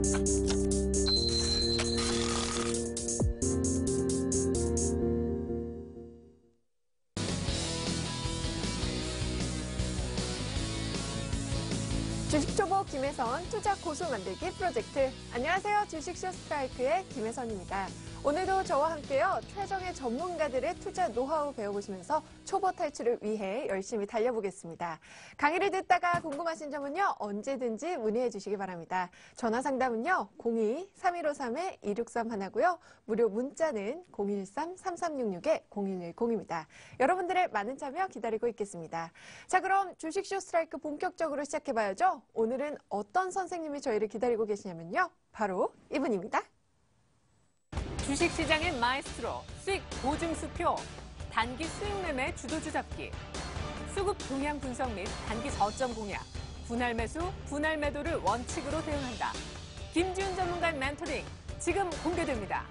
주식초보 김혜선 투자 고수 만들기 프로젝트. 안녕하세요. 주식쇼 스트라이크의 김혜선입니다. 오늘도 저와 함께요. 최정의 전문가들의 투자 노하우 배워보시면서 초보 탈출을 위해 열심히 달려보겠습니다. 강의를 듣다가 궁금하신 점은요. 언제든지 문의해 주시기 바랍니다. 전화 상담은요. 02-3153-2631고요. 무료 문자는 013-3366-0110입니다. 여러분들의 많은 참여 기다리고 있겠습니다. 자, 그럼 주식쇼 스트라이크 본격적으로 시작해봐야죠. 오늘은 어떤 선생님이 저희를 기다리고 계시냐면요. 바로 이분입니다. 주식시장의 마에스트로, 수익 보증수표, 단기 수익 매매 주도주 잡기, 수급 동향 분석 및 단기 저점 공략, 분할 매수, 분할 매도를 원칙으로 대응한다. 김지훈 전문가의 멘토링, 지금 공개됩니다.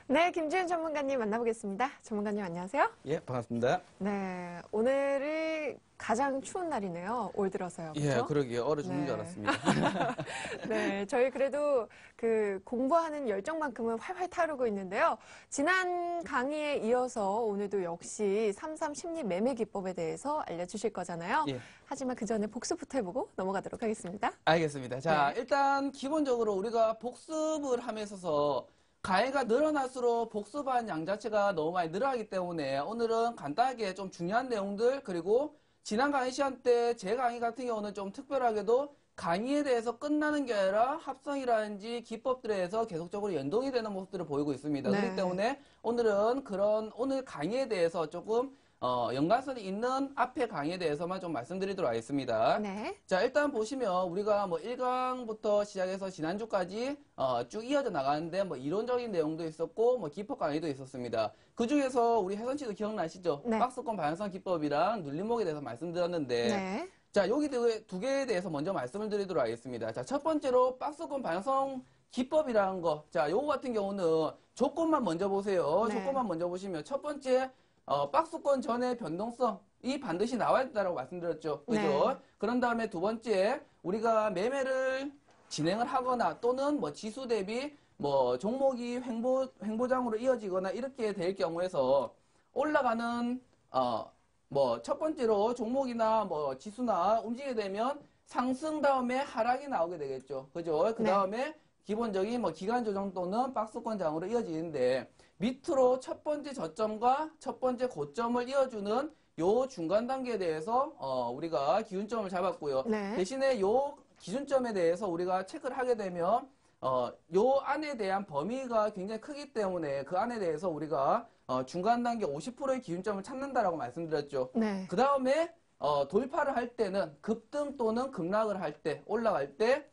네, 김지훈 전문가님 만나보겠습니다. 전문가님 안녕하세요. 예, 반갑습니다. 네, 오늘이 가장 추운 날이네요. 올 들어서요. 그렇죠? 예, 그러게요. 얼어 죽는 줄 알았습니다. 네, 저희 그래도 그 공부하는 열정만큼은 활활 타오르고 있는데요. 지난 강의에 이어서 오늘도 역시 33 심리 매매 기법에 대해서 알려주실 거잖아요. 예. 하지만 그 전에 복습부터 해보고 넘어가도록 하겠습니다. 알겠습니다. 자, 네. 일단 기본적으로 우리가 복습을 하면서 강의가 늘어날수록 복습한 양 자체가 너무 많이 늘어나기 때문에 오늘은 간단하게 좀 중요한 내용들, 그리고 지난 강의 시간 때 제 강의 같은 경우는 좀 특별하게도 강의에 대해서 끝나는 게 아니라 합성이라든지 기법들에 대해서 계속적으로 연동이 되는 모습들을 보이고 있습니다. 네. 그렇기 때문에 오늘은 오늘 강의에 대해서 조금 연관성이 있는 앞에 강의에 대해서만 좀 말씀드리도록 하겠습니다. 네. 자, 일단 보시면 우리가 뭐 1강부터 시작해서 지난주까지 쭉 이어져 나가는데 뭐 이론적인 내용도 있었고 뭐 기법 강의도 있었습니다. 그 중에서 우리 혜선 씨도 기억나시죠? 네. 박스권 방향성 기법이랑 눌림목에 대해서 말씀드렸는데 네. 자, 여기 두 개에 대해서 먼저 말씀을 드리도록 하겠습니다. 자, 첫 번째로 박스권 방향성 기법이라는 거. 자, 요거 같은 경우는 조건만 먼저 보세요. 네. 조건만 먼저 보시면 첫 번째 박스권 전의 변동성이 반드시 나와야 된다고 말씀드렸죠. 그죠? 네. 그런 다음에 두 번째, 우리가 매매를 진행을 하거나 또는 뭐 지수 대비 뭐 종목이 횡보장으로 이어지거나 이렇게 될 경우에서 올라가는, 뭐 첫 번째로 종목이나 뭐 지수나 움직이게 되면 상승 다음에 하락이 나오게 되겠죠. 그죠? 그 다음에 기본적인 뭐 기간 조정 또는 박스권 장으로 이어지는데 밑으로 첫 번째 저점과 첫 번째 고점을 이어주는 요 중간 단계에 대해서 우리가 기준점을 잡았고요. 네. 대신에 요 기준점에 대해서 우리가 체크를 하게 되면 요 안에 대한 범위가 굉장히 크기 때문에 그 안에 대해서 우리가 중간 단계 50%의 기준점을 찾는다라고 말씀드렸죠. 네. 그 다음에 돌파를 할 때는 급등 또는 급락을 할 때, 올라갈 때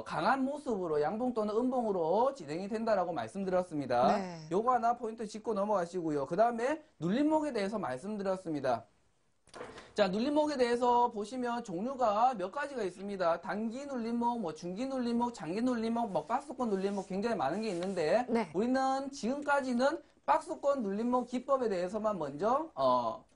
강한 모습으로 양봉 또는 음봉으로 진행이 된다라고 말씀드렸습니다. 네. 요거 하나 포인트 짚고 넘어가시고요. 그 다음에 눌림목에 대해서 말씀드렸습니다. 자, 눌림목에 대해서 보시면 종류가 몇 가지가 있습니다. 단기 눌림목, 뭐 중기 눌림목, 장기 눌림목, 뭐 박스권 눌림목 굉장히 많은 게 있는데 네. 우리는 지금까지는 박스권 눌림목 기법에 대해서만 먼저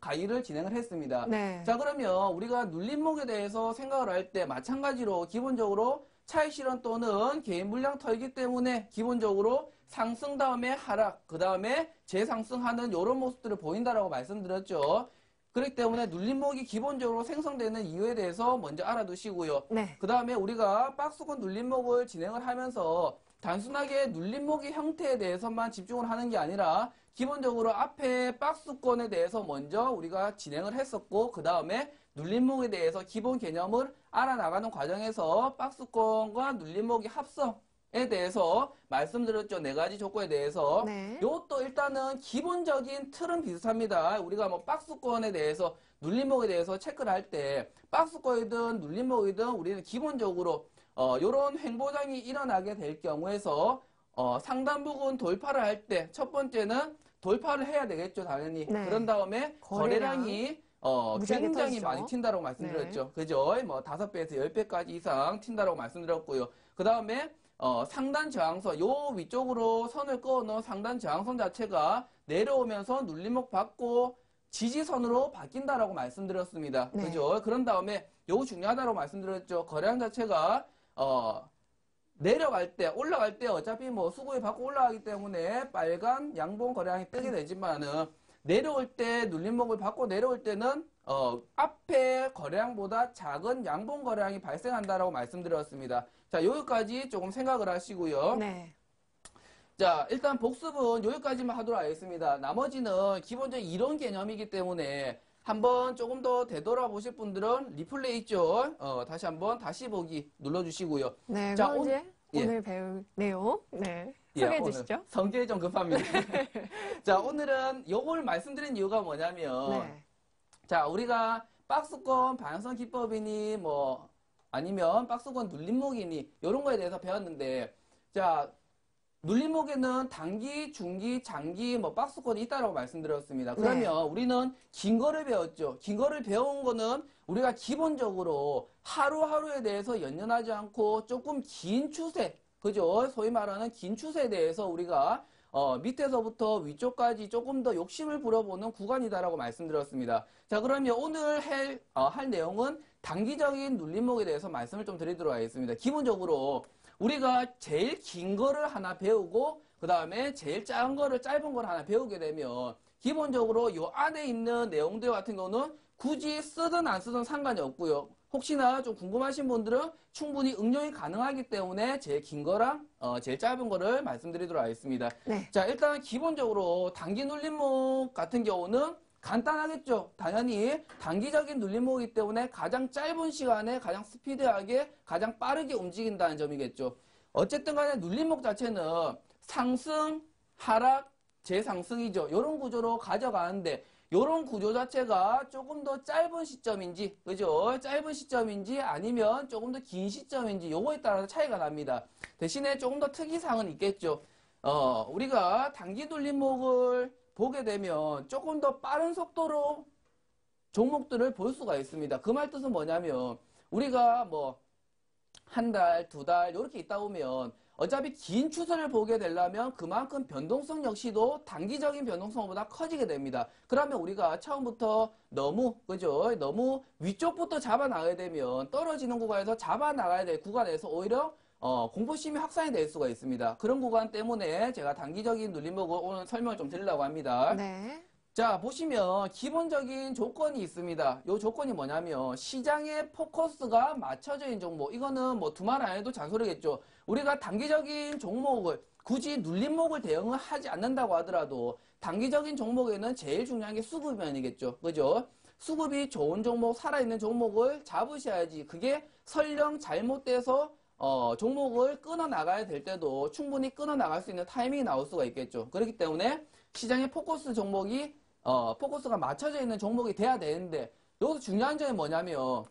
강의를 진행을 했습니다. 네. 자, 그러면 우리가 눌림목에 대해서 생각을 할 때 마찬가지로 기본적으로 차익 실현 또는 개인 물량 털기 때문에 기본적으로 상승 다음에 하락, 그 다음에 재상승하는 이런 모습들을 보인다라고 말씀드렸죠. 그렇기 때문에 눌림목이 기본적으로 생성되는 이유에 대해서 먼저 알아두시고요. 네. 그 다음에 우리가 박스권 눌림목을 진행을 하면서 단순하게 눌림목의 형태에 대해서만 집중을 하는 게 아니라 기본적으로 앞에 박스권에 대해서 먼저 우리가 진행을 했었고 그 다음에 눌림목에 대해서 기본 개념을 알아나가는 과정에서 박스권과 눌림목의 합성에 대해서 말씀드렸죠. 네 가지 조건에 대해서. 네. 요것도 일단은 기본적인 틀은 비슷합니다. 우리가 뭐 박스권에 대해서 눌림목에 대해서 체크를 할 때 박스권이든 눌림목이든 우리는 기본적으로 요런 횡보장이 일어나게 될 경우에서 상단 부분 돌파를 할 때 첫 번째는 돌파를 해야 되겠죠, 당연히. 네. 그런 다음에 거래량이 무지하게 굉장히 터지죠. 많이 튄다라고 말씀드렸죠. 그죠? 뭐 5배에서 10배까지 이상 튄다라고 말씀드렸고요. 그 다음에 상단 저항선, 요 위쪽으로 선을 그어놓은 상단 저항선 자체가 내려오면서 눌림목 받고 지지선으로 바뀐다라고 말씀드렸습니다. 네. 그죠? 그런 다음에 요거 중요하다고 말씀드렸죠. 거래량 자체가 내려갈 때, 올라갈 때 어차피 뭐 수급이 받고 올라가기 때문에 빨간 양봉 거래량이 뜨게 되지만은 내려올 때 눌림목을 받고 내려올 때는 앞에 거래량보다 작은 양봉 거래량이 발생한다라고 말씀드렸습니다. 자, 여기까지 조금 생각을 하시고요. 네. 자, 일단 복습은 여기까지만 하도록 하겠습니다. 나머지는 기본적인 이론 개념이기 때문에 한번 조금 더 되돌아보실 분들은 리플레이 있죠? 다시 한번 다시 보기 눌러주시고요. 네. 자, 그럼 이제 예. 오늘 배울 내용 네. 예, 소개해 오늘 주시죠. 성격이 좀 급합니다. 자, 오늘은 요걸 말씀드린 이유가 뭐냐면, 네. 자, 우리가 박스권 방향성 기법이니, 뭐, 아니면 박스권 눌림목이니, 요런 거에 대해서 배웠는데, 자, 눌림목에는 단기, 중기, 장기, 뭐, 박스권이 있다라고 말씀드렸습니다. 그러면 네. 우리는 긴 거를 배웠죠. 긴 거를 배운 거는 우리가 기본적으로 하루하루에 대해서 연연하지 않고 조금 긴 추세, 그죠? 소위 말하는 긴 추세에 대해서 우리가 밑에서부터 위쪽까지 조금 더 욕심을 부려보는 구간이다라고 말씀드렸습니다. 자, 그러면 오늘 할 내용은 단기적인 눌림목에 대해서 말씀을 좀 드리도록 하겠습니다. 기본적으로 우리가 제일 긴 거를 하나 배우고 그 다음에 제일 작은 거를 짧은 걸 하나 배우게 되면 기본적으로 요 안에 있는 내용들 같은 경우는 굳이 쓰든 안 쓰든 상관이 없고요. 혹시나 좀 궁금하신 분들은 충분히 응용이 가능하기 때문에 제일 긴 거랑 제일 짧은 거를 말씀드리도록 하겠습니다. 네. 자, 일단 기본적으로 단기 눌림목 같은 경우는 간단하겠죠. 당연히 단기적인 눌림목이기 때문에 가장 짧은 시간에 가장 스피드하게 가장 빠르게 움직인다는 점이겠죠. 어쨌든 간에 눌림목 자체는 상승, 하락, 재상승이죠. 이런 구조로 가져가는데 이런 구조 자체가 조금 더 짧은 시점인지, 그죠? 짧은 시점인지 아니면 조금 더 긴 시점인지 요거에 따라서 차이가 납니다. 대신에 조금 더 특이사항은 있겠죠. 우리가 단기 눌림목을 보게 되면 조금 더 빠른 속도로 종목들을 볼 수가 있습니다. 그 말 뜻은 뭐냐면 우리가 뭐 한 달, 두 달 이렇게 있다 보면 어차피 긴 추세를 보게 되려면 그만큼 변동성 역시도 단기적인 변동성보다 커지게 됩니다. 그러면 우리가 처음부터 너무 위쪽부터 잡아 나가야 되면 떨어지는 구간에서 잡아 나가야 될 구간에서 오히려 공포심이 확산이 될 수가 있습니다. 그런 구간 때문에 제가 단기적인 눌림목을 오늘 설명을 좀 드리려고 합니다. 네. 자, 보시면 기본적인 조건이 있습니다. 이 조건이 뭐냐면 시장의 포커스가 맞춰져 있는 종목. 이거는 뭐 두말 안 해도 잔소리겠죠. 우리가 단기적인 종목을 굳이 눌림목을 대응을 하지 않는다고 하더라도 단기적인 종목에는 제일 중요한 게 수급면이겠죠. 그죠? 수급이 좋은 종목, 살아있는 종목을 잡으셔야지 그게 설령 잘못돼서 종목을 끊어 나가야 될 때도 충분히 끊어 나갈 수 있는 타이밍이 나올 수가 있겠죠. 그렇기 때문에 시장의 포커스 종목이 포커스가 맞춰져 있는 종목이 돼야 되는데 여기서 중요한 점이 뭐냐면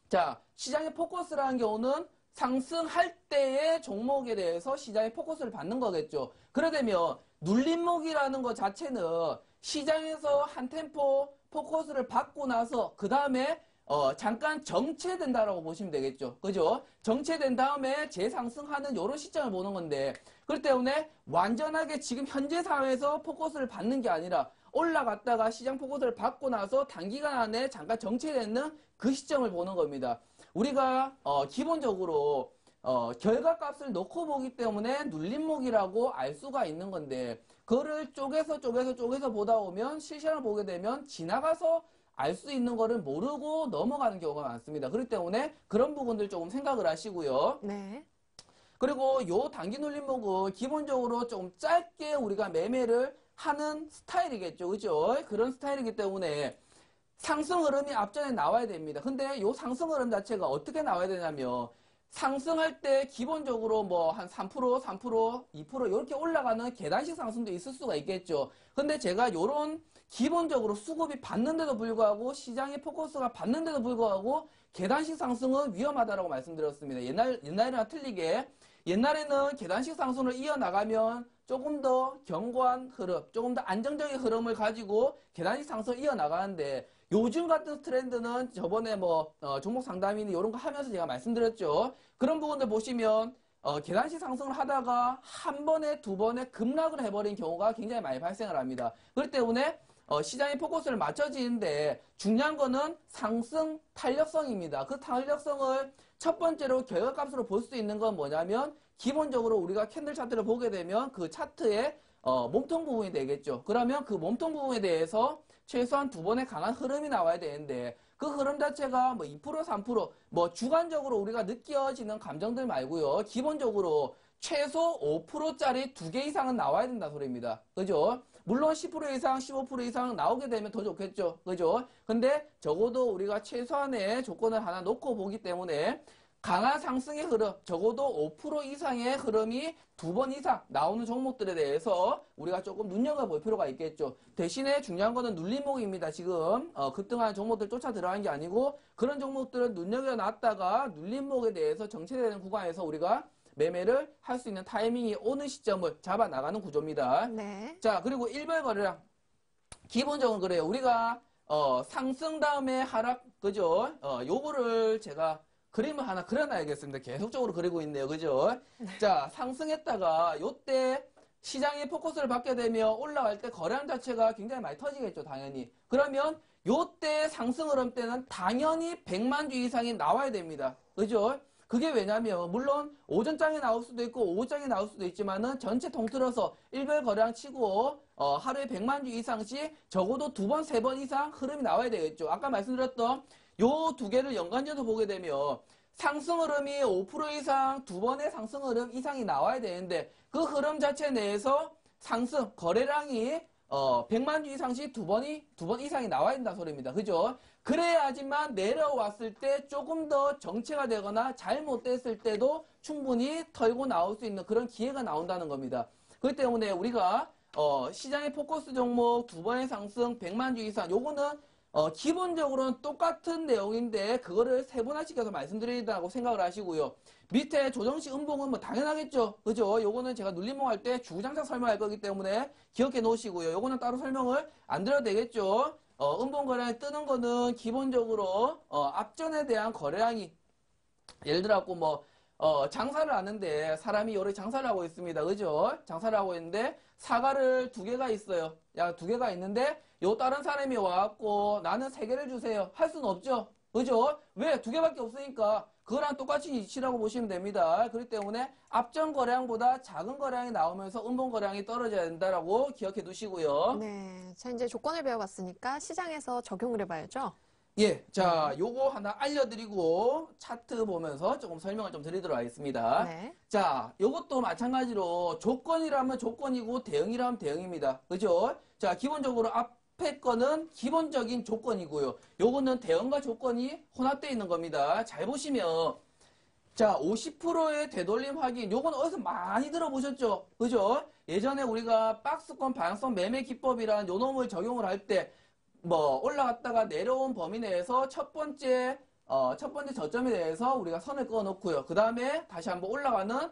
자, 시장의 포커스라는 경우는 상승할 때의 종목에 대해서 시장의 포커스를 받는 거겠죠. 그러려면 눌림목이라는 것 자체는 시장에서 한 템포 포커스를 받고 나서 그 다음에 잠깐 정체된다라고 보시면 되겠죠. 그죠? 정체된 다음에 재상승하는 이런 시점을 보는 건데 그렇기 때문에 완전하게 지금 현재 상황에서 포커스를 받는 게 아니라 올라갔다가 시장 포커스를 받고 나서 단기간 안에 잠깐 정체되는 그 시점을 보는 겁니다. 우리가 기본적으로 결과값을 놓고 보기 때문에 눌림목이라고 알 수가 있는 건데 그거를 쪼개서 보다 보면 실시간을 보게 되면 지나가서 알 수 있는 거를 모르고 넘어가는 경우가 많습니다. 그렇기 때문에 그런 부분들 조금 생각을 하시고요. 네. 그리고 요 단기 눌림목은 기본적으로 좀 짧게 우리가 매매를 하는 스타일이겠죠. 그죠? 그런 스타일이기 때문에 상승 흐름이 앞전에 나와야 됩니다. 근데 요 상승 흐름 자체가 어떻게 나와야 되냐면 상승할 때 기본적으로 뭐 한 3%, 2% 이렇게 올라가는 계단식 상승도 있을 수가 있겠죠. 근데 제가 요런 기본적으로 수급이 받는데도 불구하고 시장의 포커스가 받는데도 불구하고 계단식 상승은 위험하다라고 말씀드렸습니다. 옛날이랑 틀리게 옛날에는 계단식 상승을 이어나가면 조금 더 견고한 흐름, 조금 더 안정적인 흐름을 가지고 계단식 상승을 이어나가는데 요즘 같은 트렌드는 저번에 뭐 종목 상담이니 이런 거 하면서 제가 말씀드렸죠. 그런 부분들 보시면 계단식 상승을 하다가 한 번에 두 번에 급락을 해버린 경우가 굉장히 많이 발생을 합니다. 그렇기 때문에 시장의 포커스를 맞춰지는데 중요한 거는 상승 탄력성입니다. 그 탄력성을 첫 번째로 결과값으로 볼 수 있는 건 뭐냐면 기본적으로 우리가 캔들 차트를 보게 되면 그 차트의 몸통 부분이 되겠죠. 그러면 그 몸통 부분에 대해서 최소한 두 번의 강한 흐름이 나와야 되는데 그 흐름 자체가 뭐 2%, 3%, 뭐 주관적으로 우리가 느껴지는 감정들 말고요. 기본적으로 최소 5%짜리 두 개 이상은 나와야 된다 소리입니다. 그죠? 물론 10% 이상, 15% 이상 나오게 되면 더 좋겠죠. 그죠? 근데 적어도 우리가 최소한의 조건을 하나 놓고 보기 때문에 강한 상승의 흐름, 적어도 5% 이상의 흐름이 두 번 이상 나오는 종목들에 대해서 우리가 조금 눈여겨볼 필요가 있겠죠. 대신에 중요한 거는 눌림목입니다. 지금 급등하는 종목들 쫓아 들어가는 게 아니고 그런 종목들은 눈여겨놨다가 눌림목에 대해서 정체되는 구간에서 우리가 매매를 할 수 있는 타이밍이 오는 시점을 잡아 나가는 구조입니다. 네. 자, 그리고 일벌 거래량. 기본적으로 그래요. 우리가 상승 다음에 하락, 그죠? 요거를 제가 그림을 하나 그려놔야겠습니다. 계속적으로 그리고 있네요. 그죠? 자, 상승했다가 요때 시장의 포커스를 받게 되면 올라갈 때 거래량 자체가 굉장히 많이 터지겠죠. 당연히. 그러면 요때 상승 흐름 때는 당연히 100만 주 이상이 나와야 됩니다. 그죠? 그게 왜냐면 물론 오전장에 나올 수도 있고 오후장에 나올 수도 있지만은 전체 통틀어서 일별 거래량 치고 하루에 100만 주 이상씩 적어도 두 번, 세 번 이상 흐름이 나와야 되겠죠. 아까 말씀드렸던 요 두 개를 연관지어서 보게 되면 상승 흐름이 5% 이상 두 번의 상승 흐름 이상이 나와야 되는데 그 흐름 자체 내에서 상승 거래량이 100만 주 이상씩 두 번 이상이 나와야 된다는 소리입니다. 그죠? 그래야지만 내려왔을 때 조금 더 정체가 되거나 잘못됐을 때도 충분히 털고 나올 수 있는 그런 기회가 나온다는 겁니다. 그렇기 때문에 우리가 시장의 포커스 종목 두 번의 상승 100만 주 이상 요거는 기본적으로는 똑같은 내용인데 그거를 세분화시켜서 말씀드린다고 생각을 하시고요. 밑에 조정식 음봉은 뭐 당연하겠죠. 그죠? 요거는 제가 눌림목 할 때 주구장창 설명할 거기 때문에 기억해 놓으시고요. 요거는 따로 설명을 안 드려도 되겠죠. 음봉 거래량이 뜨는 거는 기본적으로 앞전에 대한 거래량이 예를 들어 뭐 장사를 하는데 사람이 여러 장사를 하고 있습니다. 그죠? 장사를 하고 있는데 사과를 두 개가 있어요. 야, 두 개가 있는데 요 다른 사람이 와갖고 나는 세 개를 주세요. 할 수는 없죠. 그죠? 왜? 두 개밖에 없으니까 그거랑 똑같이 이치라고 보시면 됩니다. 그렇기 때문에 앞전 거래량보다 작은 거래량이 나오면서 음봉 거래량이 떨어져야 된다라고 기억해 두시고요. 네. 자, 이제 조건을 배워봤으니까 시장에서 적용을 해봐야죠. 예, 자, 요거 하나 알려드리고 차트 보면서 조금 설명을 좀 드리도록 하겠습니다. 네. 자, 요것도 마찬가지로 조건이라면 조건이고 대응이라면 대응입니다. 그죠? 자, 기본적으로 앞에 거는 기본적인 조건이고요. 요거는 대응과 조건이 혼합되어 있는 겁니다. 잘 보시면 자, 50%의 되돌림 확인. 요건 어디서 많이 들어보셨죠? 그죠? 예전에 우리가 박스권 방향성 매매 기법이라는 요 놈을 적용을 할 때 뭐 올라갔다가 내려온 범위 내에서 첫 번째 저점에 대해서 우리가 선을 그어 놓고요. 그 다음에 다시 한번 올라가는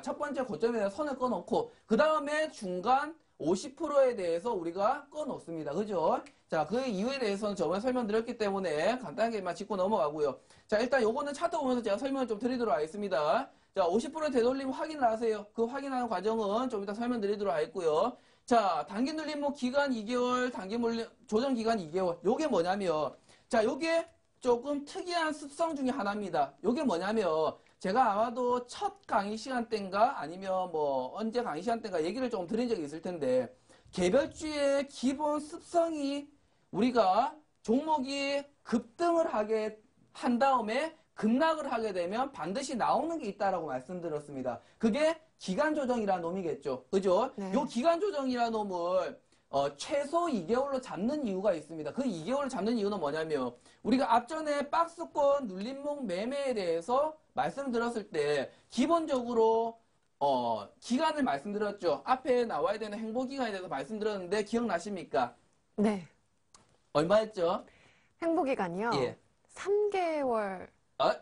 첫 번째 고점에 대해서 선을 그어 놓고 그 다음에 중간 50%에 대해서 우리가 꺼 놓습니다. 그죠? 자, 그 이유에 대해서는 저번에 설명드렸기 때문에 간단하게만 짚고 넘어가고요. 자, 일단 요거는 차트 보면서 제가 설명을 좀 드리도록 하겠습니다. 자, 50% 되돌림 확인을 하세요. 그 확인하는 과정은 좀 이따 설명드리도록 하겠고요. 자, 단기 눌림목 기간 2개월, 단기 조정 기간 2개월. 요게 뭐냐면, 자, 요게 조금 특이한 습성 중에 하나입니다. 요게 뭐냐면, 제가 아마도 첫 강의 시간대인가 아니면 뭐 언제 강의 시간대인가 얘기를 좀 드린 적이 있을 텐데, 개별주의 기본 습성이 우리가 종목이 급등을 하게 한 다음에 급락을 하게 되면 반드시 나오는 게 있다라고 말씀드렸습니다. 그게 기간 조정이라는 놈이겠죠. 그죠? 네. 요 기간 조정이라는 놈을 최소 2개월로 잡는 이유가 있습니다. 그 2개월로 잡는 이유는 뭐냐면 우리가 앞전에 박스권 눌림목 매매에 대해서 말씀드렸을 때 기본적으로 기간을 말씀드렸죠. 앞에 나와야 되는 행보 기간에 대해서 말씀드렸는데 기억나십니까? 네. 얼마였죠? 행보기간이요. 예. 3개월. 아,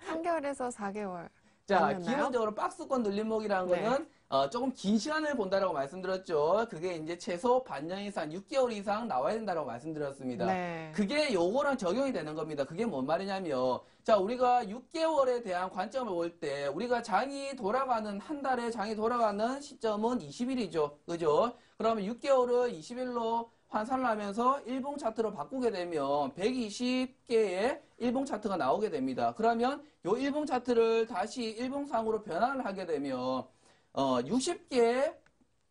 3개월에서 4개월. 자, 아니었나요? 기본적으로 박스권 눌림목이라는 네. 거는 조금 긴 시간을 본다라고 말씀드렸죠. 그게 이제 최소 반년 이상, 6개월 이상 나와야 된다라고 말씀드렸습니다. 네. 그게 요거랑 적용이 되는 겁니다. 그게 뭔 말이냐면, 자, 우리가 6개월에 대한 관점을 볼 때, 우리가 장이 돌아가는, 한 달에 장이 돌아가는 시점은 20일이죠. 그죠? 그러면 6개월을 20일로 환산을 하면서 일봉 차트로 바꾸게 되면 120개의 일봉 차트가 나오게 됩니다. 그러면 요 일봉 차트를 다시 일봉상으로 변환을 하게 되면 60개의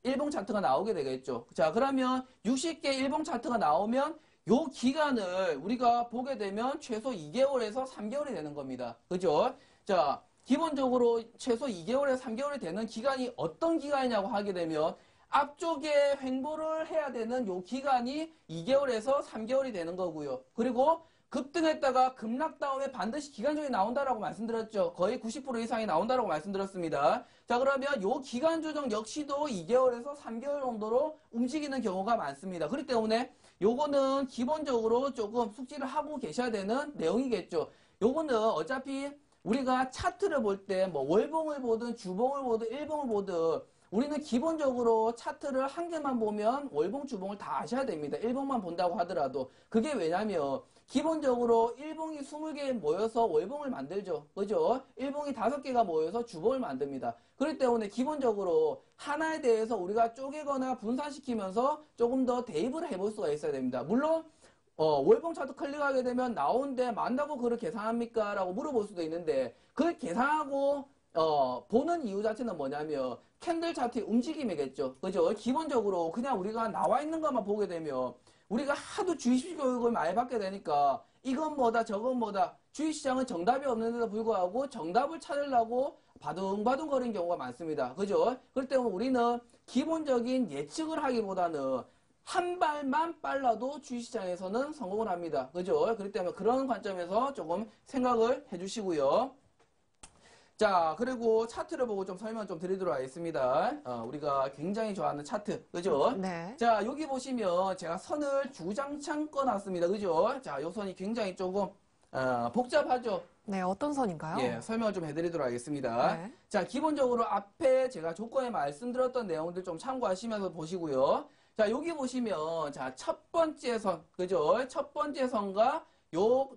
일봉 차트가 나오게 되겠죠. 자, 그러면 60개 일봉 차트가 나오면 요 기간을 우리가 보게 되면 최소 2개월에서 3개월이 되는 겁니다. 그죠? 자, 기본적으로 최소 2개월에서 3개월이 되는 기간이 어떤 기간이냐고 하게 되면 앞쪽에 횡보를 해야 되는 요 기간이 2개월에서 3개월이 되는 거고요. 그리고 급등했다가 급락 다음에 반드시 기간종이 나온다라고 말씀드렸죠. 거의 90% 이상이 나온다라고 말씀드렸습니다. 자, 그러면 요 기간 조정 역시도 2개월에서 3개월 정도로 움직이는 경우가 많습니다. 그렇기 때문에 요거는 기본적으로 조금 숙지를 하고 계셔야 되는 내용이겠죠. 요거는 어차피 우리가 차트를 볼 때 뭐 월봉을 보든 주봉을 보든 일봉을 보든 우리는 기본적으로 차트를 한 개만 보면 월봉, 주봉을 다 아셔야 됩니다. 일봉만 본다고 하더라도. 그게 왜냐면 기본적으로 일봉이 20개 모여서 월봉을 만들죠. 그죠? 일봉이 5개가 모여서 주봉을 만듭니다. 그렇기 때문에 기본적으로 하나에 대해서 우리가 쪼개거나 분산시키면서 조금 더 대입을 해볼 수가 있어야 됩니다. 물론 월봉 차트 클릭하게 되면 나오는데 만다고 그걸 계산합니까? 라고 물어볼 수도 있는데 그걸 계산하고 보는 이유 자체는 뭐냐면 캔들 차트의 움직임이겠죠. 그죠? 기본적으로 그냥 우리가 나와 있는 것만 보게 되면 우리가 하도 주식 교육을 많이 받게 되니까 이건 뭐다 저건 뭐다 주식시장은 정답이 없는데도 불구하고 정답을 찾으려고 바둥바둥 거리는 경우가 많습니다. 그죠? 그렇기 때문에 우리는 기본적인 예측을 하기보다는 한 발만 빨라도 주식시장에서는 성공을 합니다. 그죠? 그렇기 때문에 그런 관점에서 조금 생각을 해주시고요. 자, 그리고 차트를 보고 좀 설명 좀 드리도록 하겠습니다. 우리가 굉장히 좋아하는 차트. 그죠? 네. 자, 여기 보시면 제가 선을 주장창 꺼놨습니다. 그죠? 자, 요 선이 굉장히 조금, 복잡하죠? 네, 어떤 선인가요? 예, 설명을 좀 해드리도록 하겠습니다. 네. 자, 기본적으로 앞에 제가 조건에 말씀드렸던 내용들 좀 참고하시면서 보시고요. 자, 여기 보시면, 자, 첫 번째 선. 그죠? 첫 번째 선과 요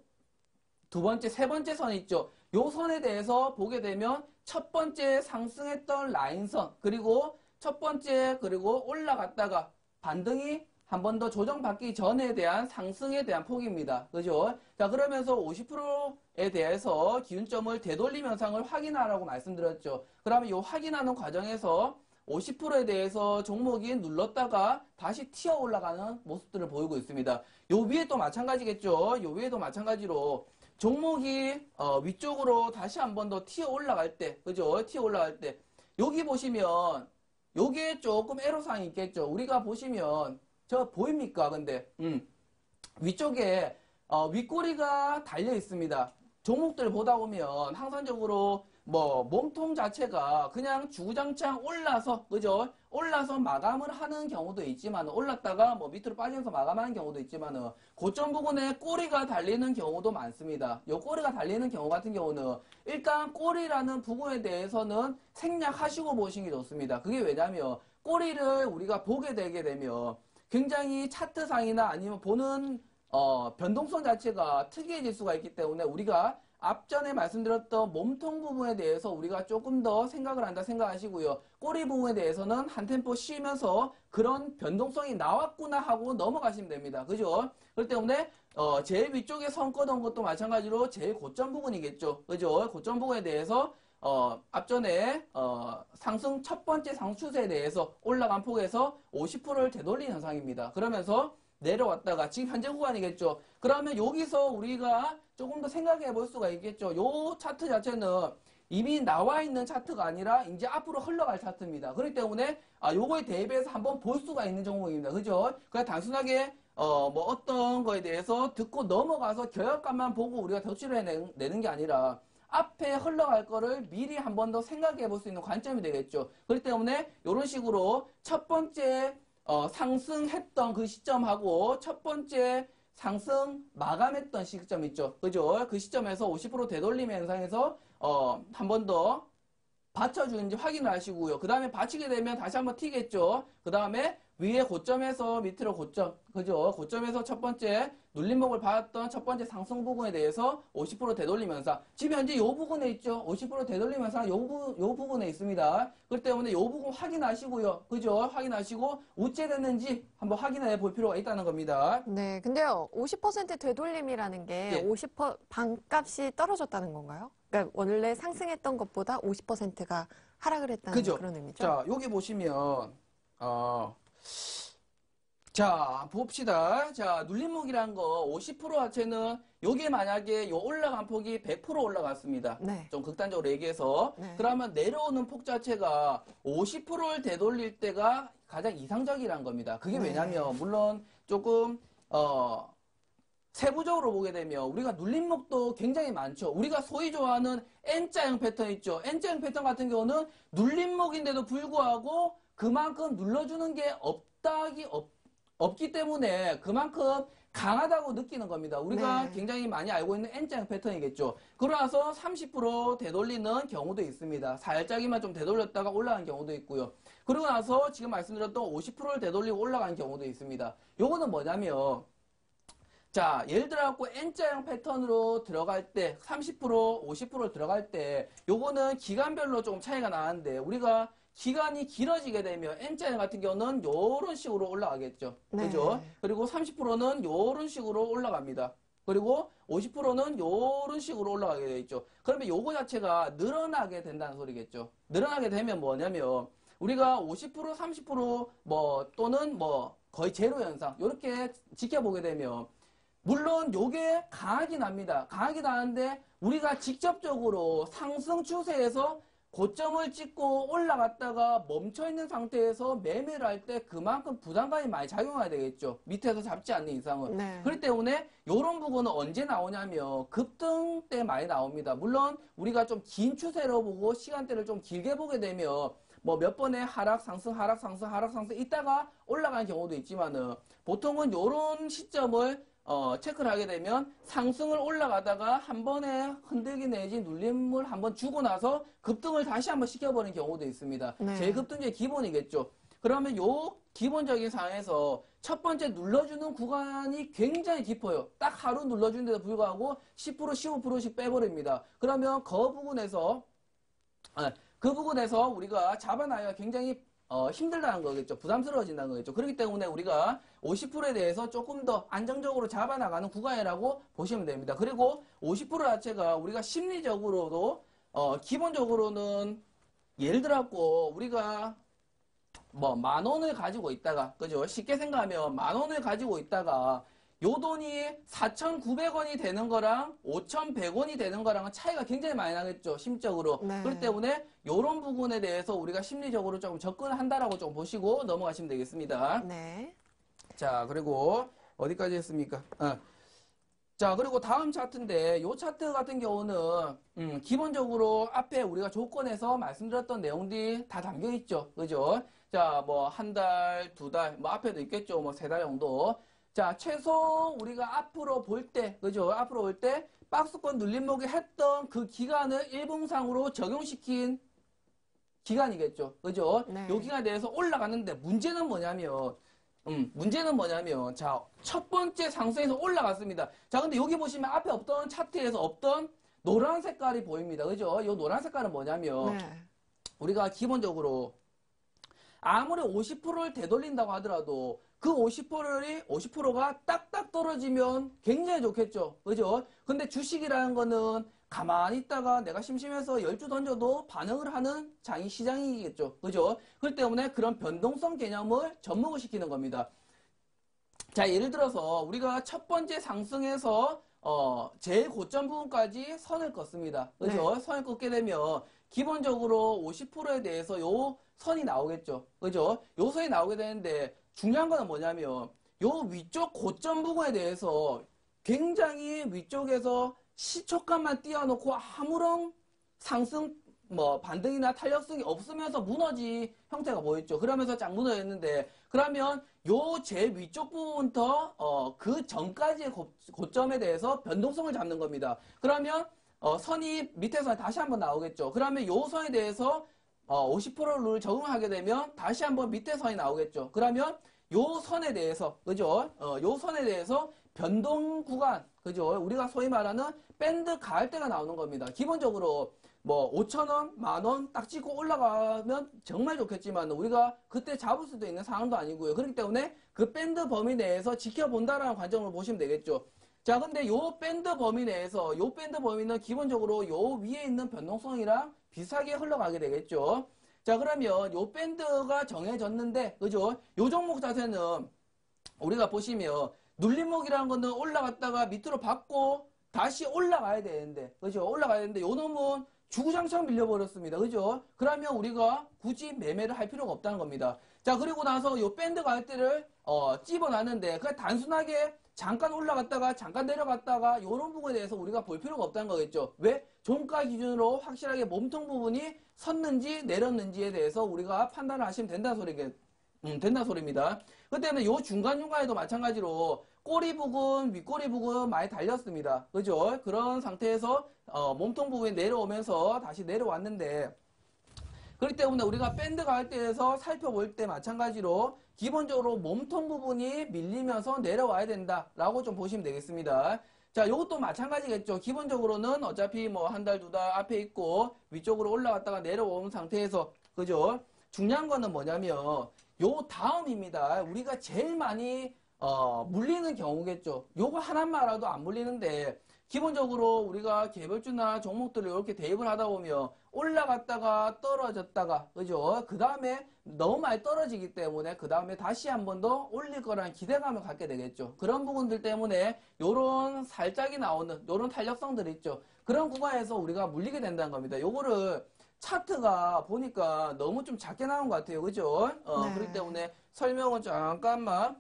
두 번째, 세 번째 선 있죠? 요 선에 대해서 보게 되면 첫 번째 상승했던 라인선 그리고 첫 번째 그리고 올라갔다가 반등이 한 번 더 조정받기 전에 대한 상승에 대한 폭입니다. 그죠? 자, 그러면서 50%에 대해서 기준점을 되돌림 현상을 확인하라고 말씀드렸죠. 그러면 이 확인하는 과정에서 50%에 대해서 종목이 눌렀다가 다시 튀어 올라가는 모습들을 보이고 있습니다. 요 위에 또 마찬가지겠죠. 요 위에도 마찬가지로 종목이 위쪽으로 다시 한 번 더 튀어 올라갈 때, 그죠? 튀어 올라갈 때 여기 보시면 요게 조금 애로사항이 있겠죠. 우리가 보시면 저 보입니까? 근데 위쪽에 윗꼬리가 달려 있습니다. 종목들 보다 보면 항상적으로 뭐 몸통 자체가 그냥 주구장창 올라서 그죠? 올라서 마감을 하는 경우도 있지만 올랐다가 뭐 밑으로 빠지면서 마감하는 경우도 있지만은 고점 부분에 꼬리가 달리는 경우도 많습니다. 요 꼬리가 달리는 경우 같은 경우는 일단 꼬리라는 부분에 대해서는 생략하시고 보시는 게 좋습니다. 그게 왜냐면 꼬리를 우리가 보게 되게 되면 굉장히 차트상이나 아니면 보는 변동성 자체가 특이해질 수가 있기 때문에 우리가 앞전에 말씀드렸던 몸통 부분에 대해서 우리가 조금 더 생각을 한다 생각하시고요. 꼬리 부분에 대해서는 한 템포 쉬면서 그런 변동성이 나왔구나 하고 넘어가시면 됩니다. 그죠? 그렇기 때문에 제일 위쪽에 선 꺼던 것도 마찬가지로 제일 고점 부분이겠죠. 그죠? 고점 부분에 대해서 앞전에 상승 첫 번째 상승추세에 대해서 올라간 폭에서 50%를 되돌린 현상입니다. 그러면서 내려왔다가 지금 현재 구간이겠죠. 그러면 여기서 우리가 조금 더 생각해 볼 수가 있겠죠. 요 차트 자체는 이미 나와 있는 차트가 아니라 이제 앞으로 흘러갈 차트입니다. 그렇기 때문에 요거에 대비해서 한번 볼 수가 있는 종목입니다. 그죠? 그냥 단순하게 뭐 어떤 거에 대해서 듣고 넘어가서 결과값만 보고 우리가 덕질을 해내는 게 아니라 앞에 흘러갈 거를 미리 한 번 더 생각해 볼 수 있는 관점이 되겠죠. 그렇기 때문에 이런 식으로 첫 번째 상승했던 그 시점하고 첫 번째 상승 마감했던 시점 있죠. 그죠? 그 시점에서 50% 되돌림 현상에서 한 번 더 받쳐주는지 확인을 하시고요. 그 다음에 받치게 되면 다시 한번 튀겠죠. 그 다음에 위에 고점에서 밑으로 고점, 그죠? 고점에서 첫 번째 눌림목을 받았던 첫 번째 상승 부분에 대해서 50% 되돌림 현상. 지금 현재 요 부분에 있죠? 50% 되돌림 현상 요 부분에 있습니다. 그렇기 때문에 요 부분 확인하시고요. 그죠? 확인하시고 우째됐는지 한번 확인해 볼 필요가 있다는 겁니다. 네, 근데요, 50% 되돌림이라는 게 예. 50% 반값이 떨어졌다는 건가요? 그러니까 원래 상승했던 것보다 50%가 하락을 했다는 그죠? 그런 의미죠? 자, 여기 보시면, 자, 봅시다. 자, 눌림목이란 거 50% 자체는 요게 만약에 요 올라간 폭이 100% 올라갔습니다. 네. 좀 극단적으로 얘기해서. 네. 그러면 내려오는 폭 자체가 50%를 되돌릴 때가 가장 이상적이란 겁니다. 그게 네. 왜냐면, 물론 조금, 세부적으로 보게 되면 우리가 눌림목도 굉장히 많죠. 우리가 소위 좋아하는 N자형 패턴 있죠. N자형 패턴 같은 경우는 눌림목인데도 불구하고 그만큼 눌러주는 게 없기 때문에 그만큼 강하다고 느끼는 겁니다. 우리가 네. 굉장히 많이 알고 있는 N자형 패턴이겠죠. 그러나서 30% 되돌리는 경우도 있습니다. 살짝이만 좀 되돌렸다가 올라간 경우도 있고요. 그러고 나서 지금 말씀드렸던 50%를 되돌리고 올라간 경우도 있습니다. 요거는 뭐냐면, 자, 예를 들어갖고 N자형 패턴으로 들어갈 때 30%, 50% 들어갈 때 요거는 기간별로 조금 차이가 나는데 우리가 기간이 길어지게 되면 N자형 같은 경우는 요런 식으로 올라가겠죠. 네. 그죠? 그리고 30%는 요런 식으로 올라갑니다. 그리고 50%는 요런 식으로 올라가게 되어 있죠. 그러면 요거 자체가 늘어나게 된다는 소리겠죠. 늘어나게 되면 뭐냐면 우리가 50%, 30% 또는 거의 제로 현상 요렇게 지켜보게 되면 물론 요게 강하긴 합니다. 강하긴 하는데 우리가 직접적으로 상승 추세에서 고점을 찍고 올라갔다가 멈춰있는 상태에서 매매를 할 때 그만큼 부담감이 많이 작용해야 되겠죠. 밑에서 잡지 않는 이상은. 네. 그렇기 때문에 이런 부분은 언제 나오냐면 급등 때 많이 나옵니다. 물론 우리가 좀 긴 추세로 보고 시간대를 좀 길게 보게 되면 몇 번의 하락, 상승, 하락, 상승, 하락, 상승 있다가 올라가는 경우도 있지만은 보통은 이런 시점을 체크를 하게 되면 상승을 올라가다가 한 번에 흔들기 내지 눌림을 한번 주고 나서 급등을 다시 한번 시켜버리는 경우도 있습니다. 네. 제일 급등의 기본이겠죠. 그러면 요 기본적인 상황에서 첫 번째 눌러주는 구간이 굉장히 깊어요. 딱 하루 눌러주는데도 불구하고 10%, 15%씩 빼버립니다. 그러면 그 부분에서 우리가 잡아나기가 굉장히 힘들다는 거겠죠. 부담스러워진다는 거겠죠. 그렇기 때문에 우리가 50%에 대해서 조금 더 안정적으로 잡아나가는 구간이라고 보시면 됩니다. 그리고 50% 자체가 우리가 심리적으로도 기본적으로는 예를 들어갖고 우리가 10,000원을 가지고 있다가, 그죠? 쉽게 생각하면 10,000원을 가지고 있다가 요 돈이 4,900원이 되는 거랑 5,100원이 되는 거랑은 차이가 굉장히 많이 나겠죠, 심적으로. 네. 그렇기 때문에 이런 부분에 대해서 우리가 심리적으로 조금 접근한다라고 좀 보시고 넘어가시면 되겠습니다. 네. 자, 그리고 어디까지 했습니까? 자, 그리고 다음 차트인데 이 차트 같은 경우는 기본적으로 앞에 우리가 조건에서 말씀드렸던 내용들이 다 담겨 있죠, 그죠? 자, 한 달, 두 달, 앞에도 있겠죠, 세 달 정도. 자, 최소 우리가 앞으로 볼 때, 그죠? 앞으로 볼 때 박스권 눌림목이 했던 그 기간을 일봉상으로 적용시킨 기간이겠죠. 그죠? 네. 요 기간에 대해서 올라갔는데 문제는 뭐냐면, 자, 첫 번째 상승에서 올라갔습니다. 자, 근데 여기 보시면 앞에 없던 차트에서 없던 노란 색깔이 보입니다. 그죠? 요 노란 색깔은 뭐냐면, 네. 우리가 기본적으로 아무리 50%를 되돌린다고 하더라도 그 50%가 딱딱 떨어지면 굉장히 좋겠죠. 그죠? 근데 주식이라는 거는 가만히 있다가 내가 심심해서 10주 던져도 반응을 하는 장이 시장이겠죠. 그죠? 그렇기 때문에 그런 변동성 개념을 접목을 시키는 겁니다. 자, 예를 들어서 우리가 첫 번째 상승에서 제일 고점 부분까지 선을 껐습니다. 그죠? 네. 선을 긋게 되면 기본적으로 50%에 대해서 요 선이 나오겠죠. 그죠? 요 선이 나오게 되는데 중요한 거는 뭐냐면 요 위쪽 고점 부분에 대해서 굉장히 위쪽에서 시초감만 띄워놓고 아무런 상승 반등이나 탄력성이 없으면서 무너지 형태가 보였죠. 그러면서 쫙 무너졌는데 그러면 요 제일 위쪽 부분부터 그 전까지의 고점에 대해서 변동성을 잡는 겁니다. 그러면 선이 밑에서 다시 한번 나오겠죠. 그러면 요 선에 대해서 50%를 적용하게 되면 다시 한번 밑에 선이 나오겠죠. 그러면 요 선에 대해서, 그죠? 요 선에 대해서 변동 구간, 그죠? 우리가 소위 말하는 밴드 가할대가 나오는 겁니다. 기본적으로 뭐 5,000원, 10,000원 딱 찍고 올라가면 정말 좋겠지만 우리가 그때 잡을 수도 있는 상황도 아니고요. 그렇기 때문에 그 밴드 범위 내에서 지켜본다라는 관점으로 보시면 되겠죠. 자, 근데 요 밴드 범위 내에서 요 밴드 범위는 기본적으로 요 위에 있는 변동성이랑 비슷하게 흘러가게 되겠죠. 자, 그러면 요 밴드가 정해졌는데, 그죠? 요 종목 자체는 우리가 보시면 눌림목이라는 거는 올라갔다가 밑으로 받고 다시 올라가야 되는데, 그죠? 올라가야 되는데 요 놈은 주구장창 밀려버렸습니다. 그죠? 그러면 우리가 굳이 매매를 할 필요가 없다는 겁니다. 자, 그리고 나서 요 밴드 갈 때를 집어놨는데 그냥 단순하게 잠깐 올라갔다가 잠깐 내려갔다가 이런 부분에 대해서 우리가 볼 필요가 없다는 거겠죠. 왜? 종가 기준으로 확실하게 몸통 부분이 섰는지 내렸는지에 대해서 우리가 판단을 하시면 된다는 소리입니다. 그때는 요 중간중간에도 마찬가지로 꼬리 부분, 윗꼬리 부분 많이 달렸습니다. 그죠? 그런 상태에서 몸통 부분이 내려오면서 다시 내려왔는데, 그렇기 때문에 우리가 밴드 가할대에서 살펴볼 때 마찬가지로 기본적으로 몸통 부분이 밀리면서 내려와야 된다라고 좀 보시면 되겠습니다. 자, 요것도 마찬가지겠죠. 기본적으로는 어차피 뭐 한 달, 두 달 앞에 있고 위쪽으로 올라갔다가 내려오는 상태에서, 그죠? 중요한 거는 뭐냐면 요 다음입니다. 우리가 제일 많이 물리는 경우겠죠. 요거 하나만라도 안 물리는데 기본적으로 우리가 개별주나 종목들을 이렇게 대입을 하다 보면 올라갔다가 떨어졌다가, 그죠? 그 다음에 너무 많이 떨어지기 때문에 그 다음에 다시 한 번 더 올릴 거라는 기대감을 갖게 되겠죠. 그런 부분들 때문에 요런 살짝이 나오는 요런 탄력성들 있죠. 그런 구간에서 우리가 물리게 된다는 겁니다. 요거를 차트가 보니까 너무 좀 작게 나온 것 같아요. 그죠? 네. 그렇기 때문에 설명은 잠깐만,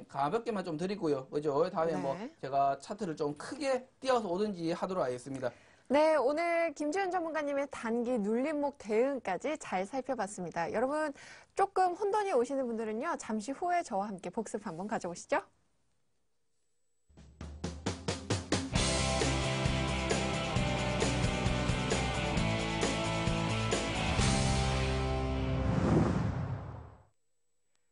가볍게만 좀 드리고요. 그죠? 다음에 네. 뭐 제가 차트를 좀 크게 띄어서 오든지 하도록 하겠습니다. 네, 오늘 김지은 전문가님의 단기 눌림목 대응까지 잘 살펴봤습니다. 여러분, 조금 혼돈이 오시는 분들은요, 잠시 후에 저와 함께 복습 한번 가져오시죠.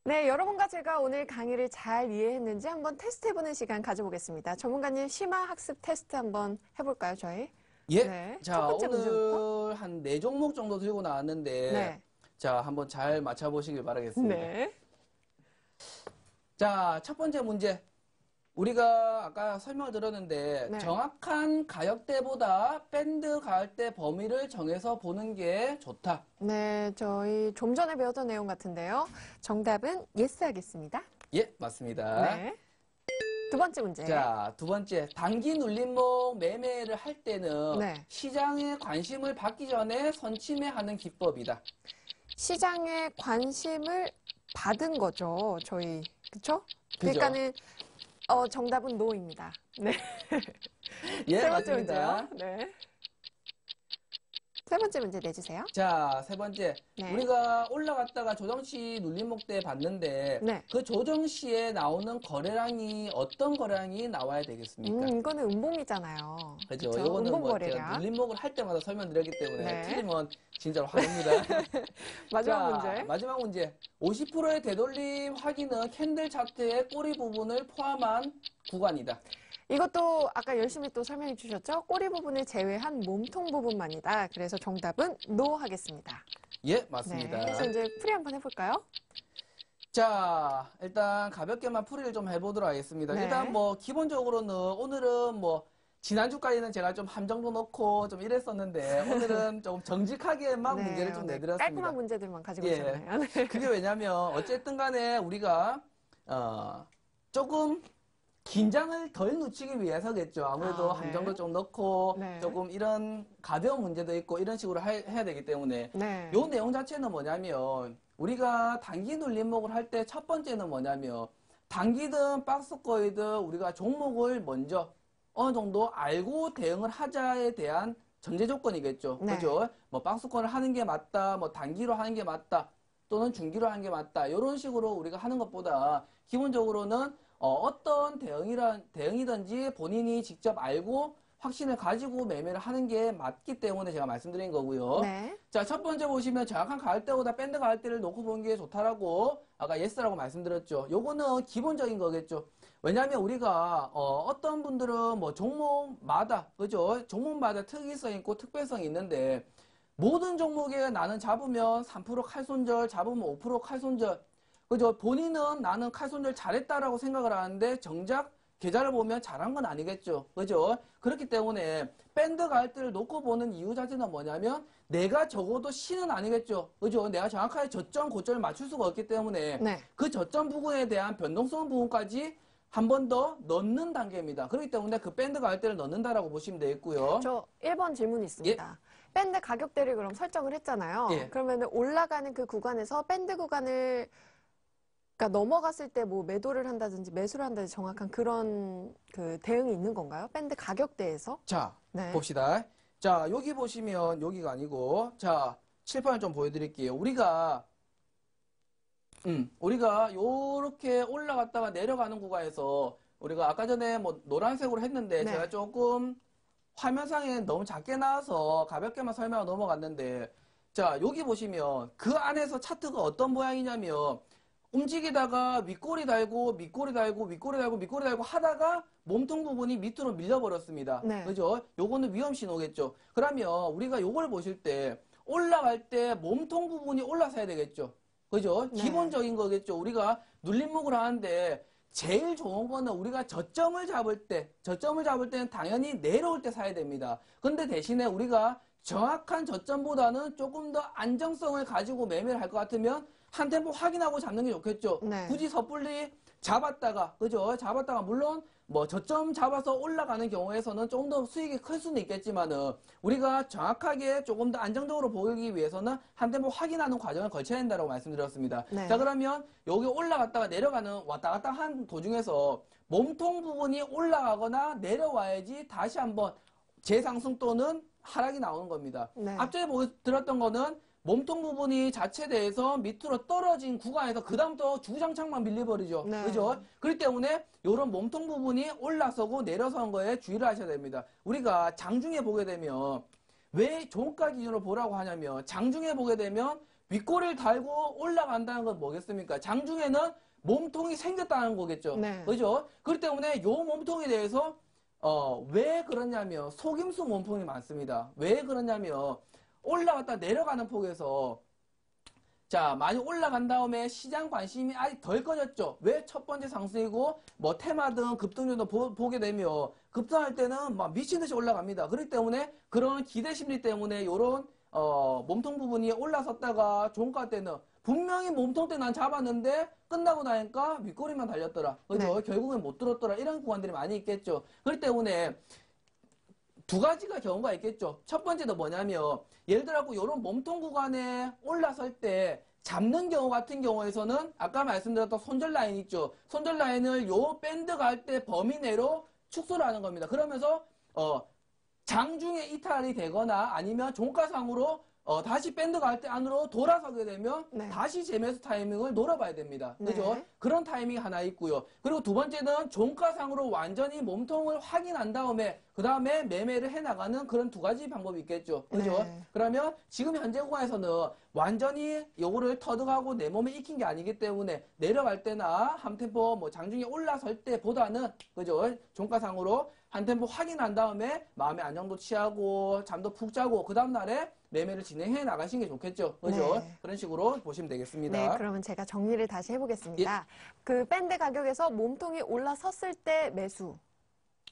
네, 여러분과 제가 오늘 강의를 잘 이해했는지 한번 테스트해보는 시간 가져보겠습니다. 전문가님 심화 학습 테스트 한번 해볼까요, 저희? 예. 네, 자, 첫 번째 문제부터. 오늘 한 4종목 정도 들고 나왔는데, 네. 자, 한번 잘 맞춰보시길 바라겠습니다. 네. 자, 첫 번째 문제. 우리가 아까 설명을 들었는데, 네. 정확한 가격대보다 밴드 가격대 범위를 정해서 보는 게 좋다. 네, 저희 좀 전에 배웠던 내용 같은데요. 정답은 예스 하겠습니다. 예, 맞습니다. 네. 두 번째 문제. 자, 두 번째. 단기 눌림목 매매를 할 때는 네. 시장에 관심을 받기 전에 선침해하는 기법이다. 시장에 관심을 받은 거죠, 저희. 그쵸? 그죠? 그러니까는, 정답은 노입니다. 네. 예, 세 번째 맞습니다. 문제요. 네. 세 번째 문제 내주세요. 자, 세 번째. 네. 우리가 올라갔다가 조정시 눌림목 때 봤는데 네. 그 조정시에 나오는 거래량이 어떤 거래량이 나와야 되겠습니까? 이거는 음봉이잖아요. 그죠? 그쵸? 이거는 음봉 뭐 제가 거래량. 눌림목을 할 때마다 설명드렸기 때문에 네. 틀리면 진짜로 화냅니다. 마지막 자, 문제. 마지막 문제. 50%의 되돌림 확인은 캔들 차트의 꼬리 부분을 포함한 구간이다. 이것도 아까 열심히 또 설명해 주셨죠? 꼬리 부분을 제외한 몸통 부분만이다. 그래서 정답은 노 하겠습니다. 예, 맞습니다. 네. 그래서 이제 풀이 한번 해볼까요? 자, 일단 가볍게만 풀이를 좀 해보도록 하겠습니다. 네. 일단 뭐 기본적으로는 오늘은 뭐 지난주까지는 제가 좀 함정도 넣고 좀 이랬었는데 오늘은 좀 정직하게만 네, 문제를 좀 오늘 내드렸습니다. 깔끔한 문제들만 가지고 예. 오셨네요. 네. 그게 왜냐면 어쨌든 간에 우리가 조금 긴장을 덜 늦추기 위해서겠죠. 아무래도 아, 네. 함정도 좀 넣고 네. 조금 이런 가벼운 문제도 있고 이런 식으로 해야 되기 때문에 네. 요 내용 자체는 뭐냐면 우리가 단기 눌림목을 할 때 첫 번째는 뭐냐면 단기든 박스거이든 우리가 종목을 먼저 어느 정도 알고 대응을 하자에 대한 전제 조건이겠죠. 네. 그죠? 뭐 박스권을 하는 게 맞다, 뭐 단기로 하는 게 맞다, 또는 중기로 하는 게 맞다. 이런 식으로 우리가 하는 것보다 기본적으로는 어떤 대응이든지 본인이 직접 알고 확신을 가지고 매매를 하는 게 맞기 때문에 제가 말씀드린 거고요. 네. 자, 첫 번째 보시면 정확한 가을대보다 밴드 가을대를 놓고 보는 게 좋다라고 아까 예스라고 말씀드렸죠. 요거는 기본적인 거겠죠. 왜냐하면 우리가 어떤 분들은 뭐 종목마다 그죠? 종목마다 특이성이 있고 특별성이 있는데 모든 종목에 나는 잡으면 3% 칼손절, 잡으면 5% 칼손절. 그죠? 본인은 나는 칼손절 잘했다라고 생각을 하는데 정작 계좌를 보면 잘한 건 아니겠죠. 그죠? 그렇기 때문에 밴드 가을대를 놓고 보는 이유 자체는 뭐냐면 내가 적어도 신은 아니겠죠. 그죠? 내가 정확하게 저점, 고점을 맞출 수가 없기 때문에 네. 그 저점 부분에 대한 변동성 부분까지 한 번 더 넣는 단계입니다. 그렇기 때문에 그 밴드 가을대를 넣는다라고 보시면 되겠고요. 저 1번 질문이 있습니다. 밴드 가격대를 그럼 설정을 했잖아요. 예. 그러면 올라가는 그 구간에서 밴드 구간을 그러니까 넘어갔을 때 뭐 매도를 한다든지 매수를 한다든지 정확한 그런 그 대응이 있는 건가요? 밴드 가격대에서? 자, 네. 봅시다. 자, 여기 보시면 여기가 아니고 자, 칠판을 좀 보여드릴게요. 우리가 요렇게 올라갔다가 내려가는 구간에서 우리가 아까 전에 뭐 노란색으로 했는데 네. 제가 조금 화면상에 너무 작게 나와서 가볍게만 설명하고 넘어갔는데 자, 여기 보시면 그 안에서 차트가 어떤 모양이냐면 움직이다가 윗꼬리 달고 밑꼬리 달고 윗꼬리 달고 밑꼬리 달고 하다가 몸통 부분이 밑으로 밀려버렸습니다. 네. 그죠? 요거는 위험 신호겠죠. 그러면 우리가 요걸 보실 때 올라갈 때 몸통 부분이 올라서야 되겠죠. 그죠? 네. 기본적인 거겠죠. 우리가 눌림목을 하는데 제일 좋은 거는 우리가 저점을 잡을 때는 당연히 내려올 때 사야 됩니다. 근데 대신에 우리가 정확한 저점보다는 조금 더 안정성을 가지고 매매를 할 것 같으면 한 템포 확인하고 잡는 게 좋겠죠. 네. 굳이 섣불리 잡았다가, 그죠? 잡았다가, 물론, 뭐, 저점 잡아서 올라가는 경우에서는 조금 더 수익이 클 수는 있겠지만은, 우리가 정확하게 조금 더 안정적으로 보이기 위해서는 한 템포 확인하는 과정을 거쳐야 된다고 말씀드렸습니다. 네. 자, 그러면 여기 올라갔다가 내려가는 왔다 갔다 한 도중에서 몸통 부분이 올라가거나 내려와야지 다시 한번 재상승 또는 하락이 나오는 겁니다. 네. 앞전에 들었던 거는 몸통 부분이 자체대에서 밑으로 떨어진 구간에서 그 다음부터 주장창만 밀려버리죠. 네. 그죠? 그렇기 때문에 이런 몸통 부분이 올라서고 내려선 거에 주의를 하셔야 됩니다. 우리가 장중에 보게 되면 왜 종가 기준으로 보라고 하냐면 장중에 보게 되면 윗꼬리를 달고 올라간다는 건 뭐겠습니까? 장중에는 몸통이 생겼다는 거겠죠. 네. 그죠? 그렇기 때문에 이 몸통에 대해서 왜 그러냐면 속임수 몸통이 많습니다. 왜 그러냐면 올라갔다 내려가는 폭에서 자 많이 올라간 다음에 시장 관심이 아직 덜 꺼졌죠. 왜 첫 번째 상승이고 뭐 테마등 급등률도 보게 되면 급등할 때는 막 미친 듯이 올라갑니다. 그렇기 때문에 그런 기대 심리 때문에 이런 몸통 부분이 올라섰다가 종가 때는 분명히 몸통 때 난 잡았는데 끝나고 나니까 윗꼬리만 달렸더라. 그죠? 네. 결국엔 못 들었더라. 이런 구간들이 많이 있겠죠. 그렇기 때문에 두 가지가 경우가 있겠죠. 첫 번째도 뭐냐면 예를 들어 이런 몸통 구간에 올라설 때 잡는 경우 같은 경우에서는 아까 말씀드렸던 손절 라인 있죠. 손절 라인을 요 밴드 갈 때 범위 내로 축소를 하는 겁니다. 그러면서 장중에 이탈이 되거나 아니면 종가상으로 다시 밴드 갈 때 안으로 돌아서게 되면 네. 다시 재매수 타이밍을 노려봐야 됩니다. 그죠? 네. 그런 타이밍이 하나 있고요. 그리고 두 번째는 종가상으로 완전히 몸통을 확인한 다음에 그 다음에 매매를 해나가는 그런 두 가지 방법이 있겠죠. 그죠? 네. 그러면 지금 현재 구간에서는 완전히 요거를 터득하고 내 몸에 익힌 게 아니기 때문에 내려갈 때나 한 템포 뭐 장중에 올라설 때보다는 그죠? 종가상으로 한 템포 확인한 다음에 마음의 안정도 취하고 잠도 푹 자고 그 다음날에 매매를 진행해 나가시는 게 좋겠죠. 그죠? 네. 그런 식으로 보시면 되겠습니다. 네, 그러면 제가 정리를 다시 해보겠습니다. 그 밴드 가격에서 몸통이 올라섰을 때 매수.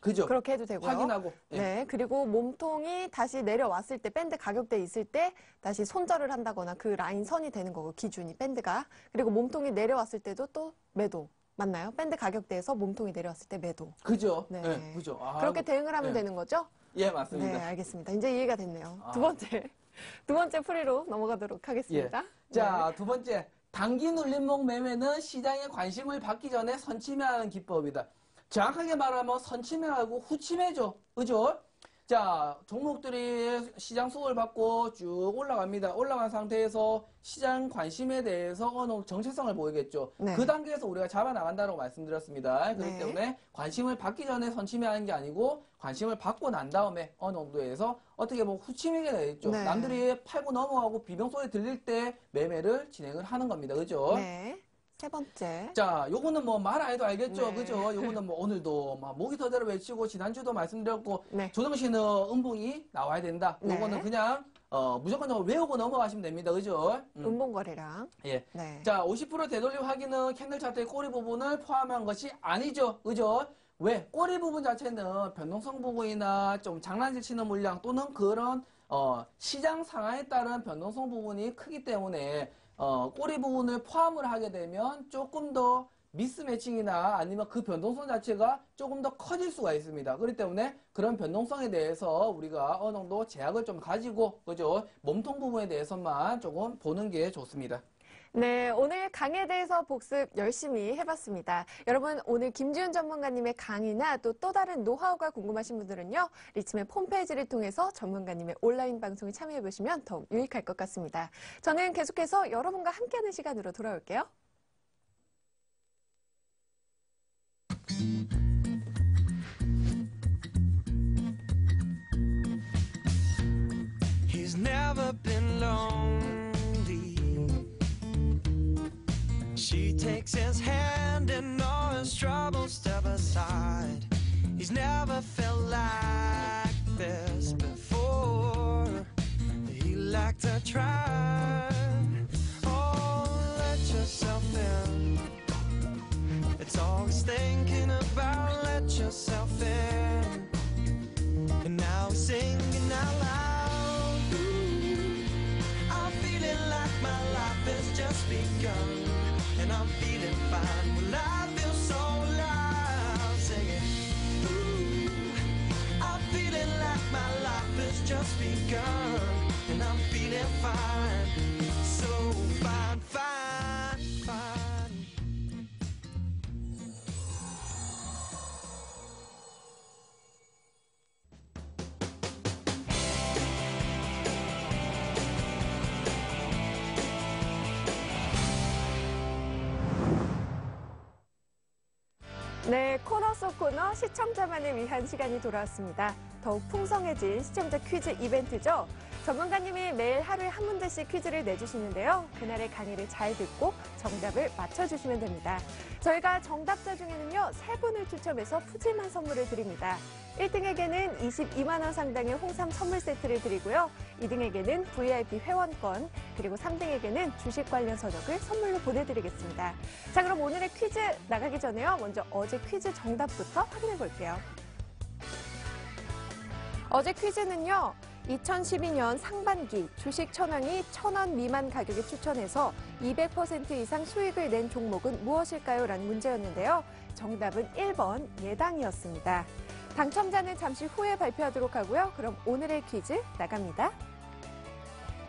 그죠? 그렇게 해도 되고요. 확인하고. 예. 네, 그리고 몸통이 다시 내려왔을 때 밴드 가격대 있을 때 다시 손절을 한다거나 그 라인 선이 되는 거고 기준이 밴드가. 그리고 몸통이 내려왔을 때도 또 매도. 맞나요? 밴드 가격대에서 몸통이 내려왔을 때 매도. 그죠? 네. 예, 그죠? 그렇게 대응을 하면 예. 되는 거죠? 예, 맞습니다. 네, 알겠습니다. 이제 이해가 됐네요. 아. 두 번째 풀이로 넘어가도록 하겠습니다. 자, 두 번째. 단기 눌림목 매매는 시장의 관심을 받기 전에 선침해하는 기법이다. 정확하게 말하면 선침해하고 후침해죠. 그죠? 자, 종목들이 시장 수급을 받고 쭉 올라갑니다. 올라간 상태에서 시장 관심에 대해서 어느 정도 정체성을 보이겠죠. 네. 그 단계에서 우리가 잡아나간다고 말씀드렸습니다. 그렇기 네. 때문에 관심을 받기 전에 선침해하는 게 아니고 관심을 받고 난 다음에 어느 정도에서 어떻게 보면 후침이게 되겠죠. 네. 남들이 팔고 넘어가고 비명소리 들릴 때 매매를 진행을 하는 겁니다. 그죠? 네. 세 번째. 자, 요거는 뭐 말 안 해도 알겠죠. 네. 그죠? 요거는 뭐 오늘도 막 목이 터져라 외치고 지난주도 말씀드렸고 네. 조정신은 음봉이 나와야 된다. 요거는 네. 그냥 무조건 외우고 넘어가시면 됩니다. 그죠? 음봉거래량. 예. 네. 자, 50% 되돌림 확인은 캔들 차트의 꼬리 부분을 포함한 것이 아니죠. 그죠? 왜? 꼬리 부분 자체는 변동성 부분이나 좀 장난질 치는 물량 또는 그런 시장 상황에 따른 변동성 부분이 크기 때문에 꼬리 부분을 포함을 하게 되면 조금 더 미스매칭이나 아니면 그 변동성 자체가 조금 더 커질 수가 있습니다. 그렇기 때문에 그런 변동성에 대해서 우리가 어느 정도 제약을 좀 가지고, 그죠? 몸통 부분에 대해서만 조금 보는 게 좋습니다. 네, 오늘 강의에 대해서 복습 열심히 해봤습니다. 여러분, 오늘 김지훈 전문가님의 강의나 또 다른 노하우가 궁금하신 분들은요, 리치맵 홈페이지를 통해서 전문가님의 온라인 방송에 참여해보시면 더욱 유익할 것 같습니다. 저는 계속해서 여러분과 함께하는 시간으로 돌아올게요. He's never been lonely. She takes his hand and all his troubles step aside. He's never felt like this before. He liked to try. Oh, let yourself in. It's all he's thinking about. Let yourself in. And now he's singing out loud. Ooh, I'm feeling like my life has just begun. And I'm feeling fine. Well, I feel so alive. Singing, ooh, I'm feeling like my life has just begun. And I'm feeling fine. So fine, fine, fine. 네, 코너 속 코너 시청자만을 위한 시간이 돌아왔습니다. 더욱 풍성해진 시청자 퀴즈 이벤트죠. 전문가님이 매일 하루에 한 문제씩 퀴즈를 내주시는데요. 그날의 강의를 잘 듣고 정답을 맞춰주시면 됩니다. 저희가 정답자 중에는요, 3분을 추첨해서 푸짐한 선물을 드립니다. 1등에게는 22만 원 상당의 홍삼 선물 세트를 드리고요. 2등에게는 VIP 회원권, 그리고 3등에게는 주식 관련 서적을 선물로 보내드리겠습니다. 자, 그럼 오늘의 퀴즈 나가기 전에요. 먼저 어제 퀴즈 정답부터 확인해 볼게요. 어제 퀴즈는요, 2012년 상반기 주식 천왕이 1,000원 미만 가격에 추천해서 200% 이상 수익을 낸 종목은 무엇일까요? 라는 문제였는데요. 정답은 1번 예당이었습니다. 당첨자는 잠시 후에 발표하도록 하고요. 그럼 오늘의 퀴즈 나갑니다.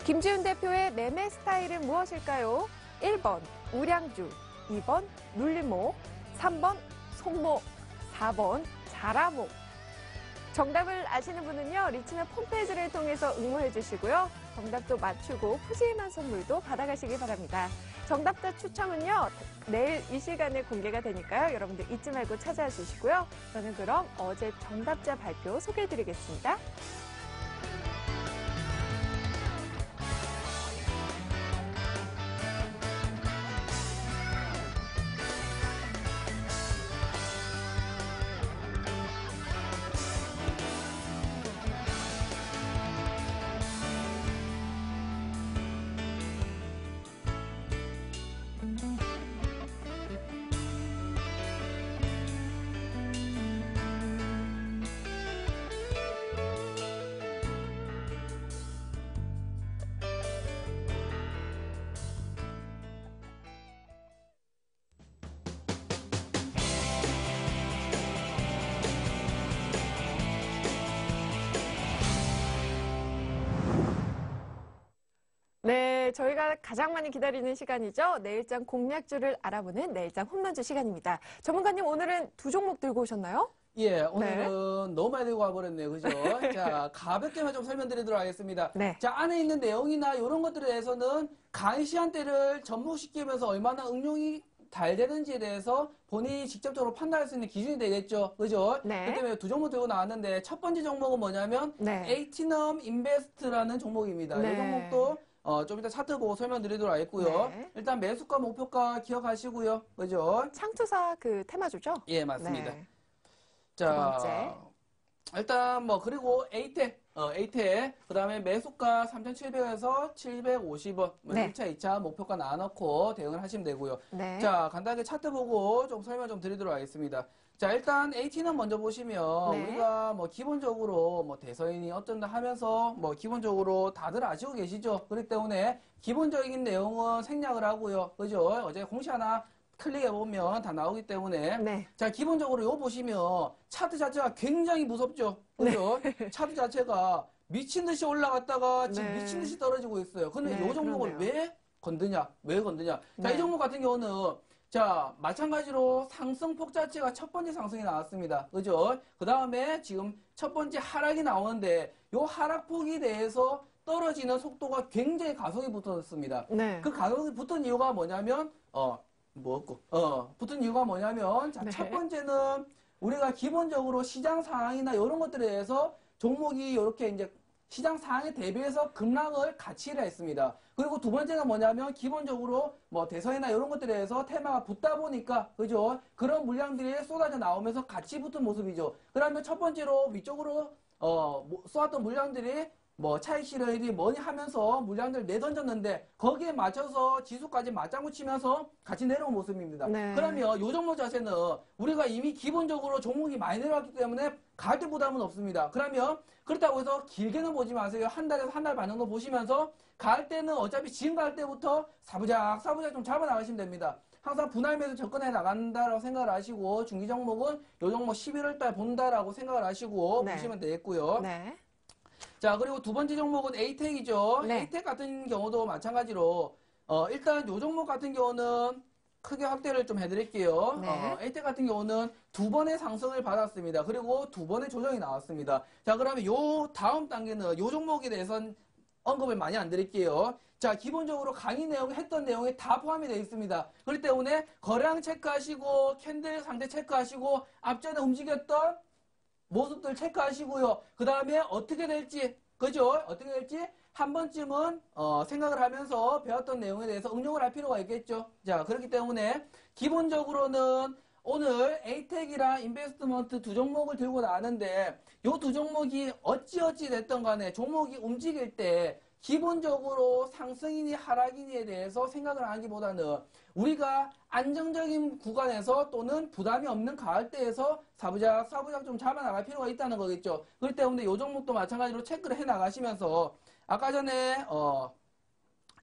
김지훈 대표의 매매 스타일은 무엇일까요? 1번 우량주, 2번 눌림목, 3번 손목, 4번 자라목. 정답을 아시는 분은요, 리치맵 홈페이지를 통해서 응모해 주시고요. 정답도 맞추고 푸짐한 선물도 받아가시기 바랍니다. 정답자 추첨은요, 내일 이 시간에 공개가 되니까요. 여러분들 잊지 말고 찾아와 주시고요. 저는 그럼 어제 정답자 발표 소개해 드리겠습니다. 네, 저희가 가장 많이 기다리는 시간이죠. 내일장 공략주를 알아보는 내일장 홈런주 시간입니다. 전문가님, 오늘은 두 종목 들고 오셨나요? 예, 오늘은 너무 많이 들고 와버렸네요. 그죠? 자, 가볍게만 좀 설명드리도록 하겠습니다. 네. 자, 안에 있는 내용이나 이런 것들에 대해서는 강의 시간대를 접목시키면서 얼마나 응용이 잘 되는지에 대해서 본인이 직접적으로 판단할 수 있는 기준이 되겠죠. 그죠? 네. 그 때문에 두 종목 들고 나왔는데 첫 번째 종목은 뭐냐면 네. 에이티넘 인베스트라는 종목입니다. 네. 이 종목도 좀 이따 차트 보고 설명드리도록 하겠고요. 네. 일단 매수가 목표가 기억하시고요. 그죠? 창투사 그 테마주죠? 예, 맞습니다. 네. 자, 두 번째. 일단 뭐 그리고 에이텍 그다음에 매수가 3,700에서 750원 네. 1차, 2차 목표가 나눠놓고 대응을 하시면 되고요. 네. 자, 간단하게 차트 보고 좀 설명 좀 드리도록 하겠습니다. 자, 일단 AT는 먼저 보시면 네. 우리가 뭐 기본적으로 뭐 대서인이 어쩐다 하면서 뭐 기본적으로 다들 아시고 계시죠. 그렇기 때문에 기본적인 내용은 생략을 하고요. 그죠? 어제 공시 하나 클릭해보면 다 나오기 때문에 네. 자, 기본적으로 요 보시면 차트 자체가 굉장히 무섭죠. 그죠? 차트 자체가 미친 듯이 올라갔다가 지금 네. 미친 듯이 떨어지고 있어요. 근데 네, 요 종목을 그러네요. 왜 건드냐? 왜 건드냐? 자, 네. 이 종목 같은 경우는 자, 마찬가지로 상승폭 자체가 첫 번째 상승이 나왔습니다. 그죠? 그 다음에 지금 첫 번째 하락이 나오는데 요 하락폭에 대해서 떨어지는 속도가 굉장히 가속이 붙었습니다. 네. 그 가속이 붙은 이유가 뭐냐면 붙은 이유가 뭐냐면 자, 네. 첫 번째는 우리가 기본적으로 시장 상황이나 이런 것들에 대해서 종목이 이렇게 이제 시장 상황에 대비해서 급락을 가치를 했습니다. 그리고 두 번째는 뭐냐면 기본적으로 뭐 대선이나 이런 것들에 대해서 테마가 붙다 보니까 그죠? 그런 물량들이 쏟아져 나오면서 같이 붙은 모습이죠. 그다음에 첫 번째로 위쪽으로 쏘았던 물량들이 뭐 차익 실현이 뭐니 하면서 물량들 내던졌는데 거기에 맞춰서 지수까지 맞장구 치면서 같이 내려온 모습입니다. 네. 그러면 요 종목 자체는 우리가 이미 기본적으로 종목이 많이 내려왔기 때문에 가격 부담은 없습니다. 그러면 그렇다고 해서 길게는 보지 마세요. 한 달에서 한 달 반 정도 보시면서 갈 때는 어차피 지금 갈 때부터 사부작 좀 잡아 나가시면 됩니다. 항상 분할 매수 접근해 나간다라고 생각을 하시고 중기 종목은 요 종목 11월 달 본다라고 생각을 하시고 네. 보시면 되겠고요. 네. 자, 그리고 두 번째 종목은 에이텍이죠. 네. 에이텍 같은 경우도 마찬가지로 일단 요 종목 같은 경우는 크게 확대를 좀 해드릴게요. 네. 에이텍 같은 경우는 두 번의 상승을 받았습니다. 그리고 두 번의 조정이 나왔습니다. 자, 그러면 요 다음 단계는 요 종목에 대해서는 언급을 많이 안 드릴게요. 자, 기본적으로 강의 내용 했던 내용이 다 포함이 되어 있습니다. 그렇기 때문에 거래량 체크하시고 캔들 상태 체크하시고 앞전에 움직였던 모습들 체크하시고요. 그 다음에 어떻게 될지, 그죠? 어떻게 될지 한 번쯤은 생각을 하면서 배웠던 내용에 대해서 응용을 할 필요가 있겠죠. 자, 그렇기 때문에 기본적으로는 오늘 에이텍이랑 인베스트먼트 두 종목을 들고 나왔는데 요 두 종목이 어찌 됐던 간에 종목이 움직일 때 기본적으로 상승이니 하락이니에 대해서 생각을 하기보다는 우리가 안정적인 구간에서 또는 부담이 없는 가을대에서 사부작 좀 잡아 나갈 필요가 있다는 거겠죠. 그렇기 때문에 이 종목도 마찬가지로 체크를 해 나가시면서 아까 전에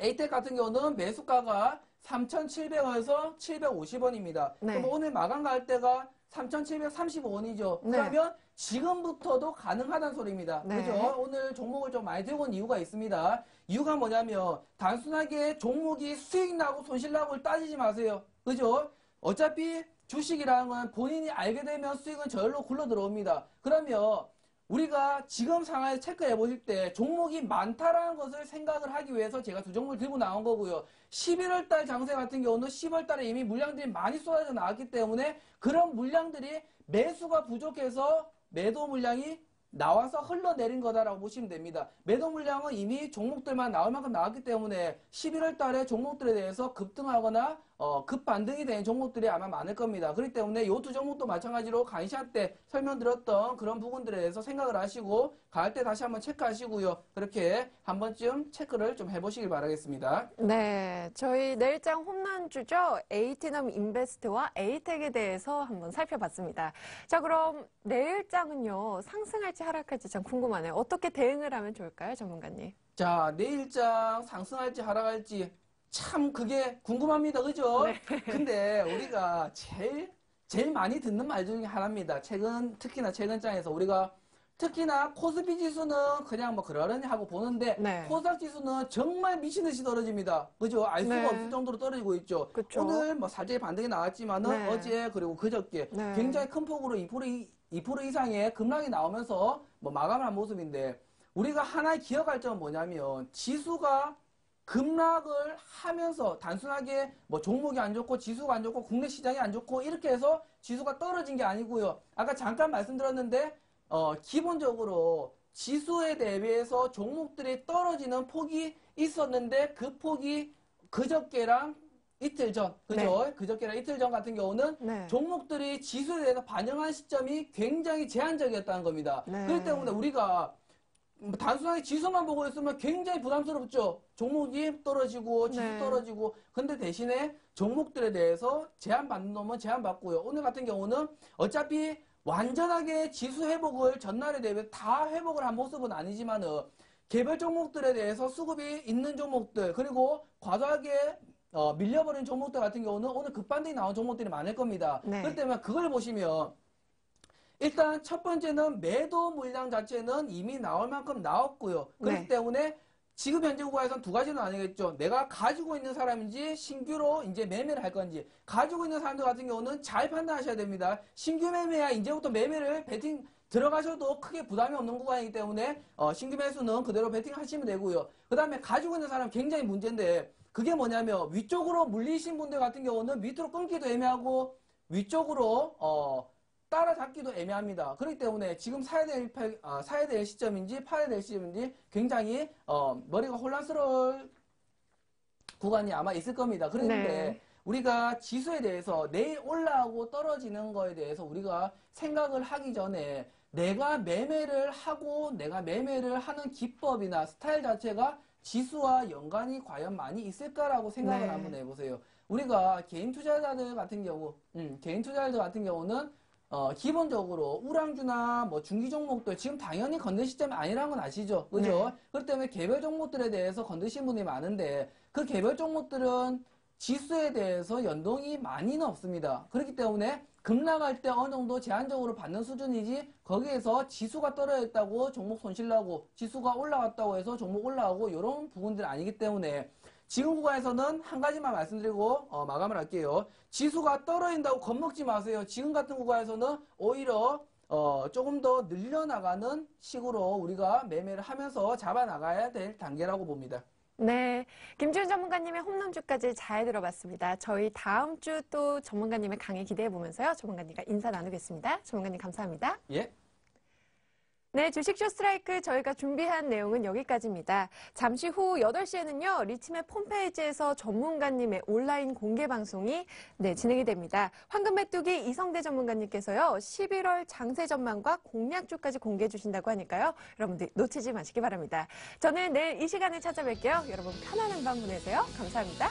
에이텍 같은 경우는 매수가가 3,700원에서 750원입니다. 네. 그럼 오늘 마감 가을대가 3,735원이죠. 네. 그러면 지금부터도 가능하다는 소리입니다. 네. 그죠? 오늘 종목을 좀 많이 들고 온 이유가 있습니다. 이유가 뭐냐면 단순하게 종목이 수익 나고 손실 나고를 따지지 마세요. 그죠? 어차피 주식이라는 건 본인이 알게 되면 수익은 저절로 굴러 들어옵니다. 그러면 우리가 지금 상황에서 체크해 보실 때 종목이 많다라는 것을 생각을 하기 위해서 제가 두 종목을 들고 나온 거고요. 11월 달 장세 같은 경우는 10월 달에 이미 물량들이 많이 쏟아져 나왔기 때문에 그런 물량들이 매수가 부족해서 매도 물량이 나와서 흘러내린 거다라고 보시면 됩니다. 매도 물량은 이미 종목들만 나올 만큼 나왔기 때문에 11월 달에 종목들에 대해서 급등하거나 급반등이 된 종목들이 아마 많을 겁니다. 그렇기 때문에 이 두 종목도 마찬가지로 강의샷 때 설명드렸던 그런 부분들에 대해서 생각을 하시고 가을 때 다시 한번 체크하시고요. 그렇게 한 번쯤 체크를 좀 해보시길 바라겠습니다. 네, 저희 내일장 홈런주죠. 에이티넘 인베스트와 에이텍에 대해서 한번 살펴봤습니다. 자, 그럼 내일장은요. 상승할지 하락할지 참 궁금하네요. 어떻게 대응을 하면 좋을까요, 전문가님? 자, 내일장 상승할지 하락할지 참 그게 궁금합니다. 그죠? 네. 근데 우리가 제일 많이 듣는 말 중에 하나입니다. 특히나 최근장에서 우리가 특히나 코스피 지수는 그냥 뭐 그러려니 하고 보는데 네. 코스닥 지수는 정말 미친 듯이 떨어집니다. 그죠? 알 수가 네. 없을 정도로 떨어지고 있죠. 그쵸. 오늘 뭐 살짝 반등이 나왔지만은 네. 어제 그리고 그저께 네. 굉장히 큰 폭으로 2% 2% 이상의 급락이 나오면서 뭐 마감을 한 모습인데 우리가 하나 기억할 점은 뭐냐면 지수가 급락을 하면서 단순하게 뭐 종목이 안 좋고 지수가 안 좋고 국내 시장이 안 좋고 이렇게 해서 지수가 떨어진 게 아니고요. 아까 잠깐 말씀드렸는데 기본적으로 지수에 대비해서 종목들이 떨어지는 폭이 있었는데 그 폭이 그저께랑 이틀 전, 그죠? 네. 그저께랑 이틀 전 같은 경우는 네. 종목들이 지수에 대해서 반영한 시점이 굉장히 제한적이었다는 겁니다. 네. 그렇기 때문에 우리가 단순하게 지수만 보고 있으면 굉장히 부담스럽죠. 종목이 떨어지고 지수 네. 떨어지고. 근데 대신에 종목들에 대해서 제한받는 놈은 제한받고요. 오늘 같은 경우는 어차피 완전하게 지수 회복을 전날에 대비해 다 회복을 한 모습은 아니지만은 개별 종목들에 대해서 수급이 있는 종목들 그리고 과도하게 밀려버린 종목들 같은 경우는 오늘 급반등이 나온 종목들이 많을 겁니다. 네. 그렇기 때문에 그걸 보시면 일단 첫 번째는 매도 물량 자체는 이미 나올 만큼 나왔고요. 그렇기 네. 때문에 지금 현재 구간에서는 두 가지는 아니겠죠. 내가 가지고 있는 사람인지 신규로 이제 매매를 할 건지. 가지고 있는 사람들 같은 경우는 잘 판단하셔야 됩니다. 신규 매매야 이제부터 매매를 베팅 들어가셔도 크게 부담이 없는 구간이기 때문에 신규 매수는 그대로 베팅하시면 되고요. 그 다음에 가지고 있는 사람 굉장히 문제인데 그게 뭐냐면 위쪽으로 물리신 분들 같은 경우는 밑으로 끊기도 애매하고 위쪽으로 따라잡기도 애매합니다. 그렇기 때문에 지금 사야 될 시점인지 팔아야 될 시점인지 굉장히 머리가 혼란스러울 구간이 아마 있을 겁니다. 그런데 네. 우리가 지수에 대해서 내일 올라가고 떨어지는 거에 대해서 우리가 생각을 하기 전에 내가 매매를 하고 내가 매매를 하는 기법이나 스타일 자체가 지수와 연관이 과연 많이 있을까라고 생각을 네. 한번 해보세요. 우리가 개인 투자자들 같은 경우는 기본적으로 우량주나 뭐 중기 종목들 지금 당연히 건들 시점이 아니라는 건 아시죠? 그죠? 네. 그렇기 때문에 개별 종목들에 대해서 건드신 분이 많은데 그 개별 종목들은 지수에 대해서 연동이 많이는 없습니다. 그렇기 때문에 급락할 때 어느 정도 제한적으로 받는 수준이지 거기에서 지수가 떨어졌다고 종목 손실 나고 지수가 올라갔다고 해서 종목 올라가고 이런 부분들이 아니기 때문에 지금 구간에서는 한 가지만 말씀드리고 마감을 할게요. 지수가 떨어진다고 겁먹지 마세요. 지금 같은 구간에서는 오히려 조금 더 늘려나가는 식으로 우리가 매매를 하면서 잡아나가야 될 단계라고 봅니다. 네, 김지훈 전문가님의 홈런주까지 잘 들어봤습니다. 저희 다음 주 또 전문가님의 강의 기대해 보면서요. 전문가님과 인사 나누겠습니다. 전문가님 감사합니다. 예. 네, 주식쇼 스트라이크 저희가 준비한 내용은 여기까지입니다. 잠시 후 8시에는요, 리치맵 홈페이지에서 전문가님의 온라인 공개 방송이 진행이 됩니다. 황금 메뚜기 이성대 전문가님께서요, 11월 장세 전망과 공략주까지 공개해 주신다고 하니까요, 여러분들 놓치지 마시기 바랍니다. 저는 내일 이 시간에 찾아뵐게요. 여러분 편안한 밤 보내세요. 감사합니다.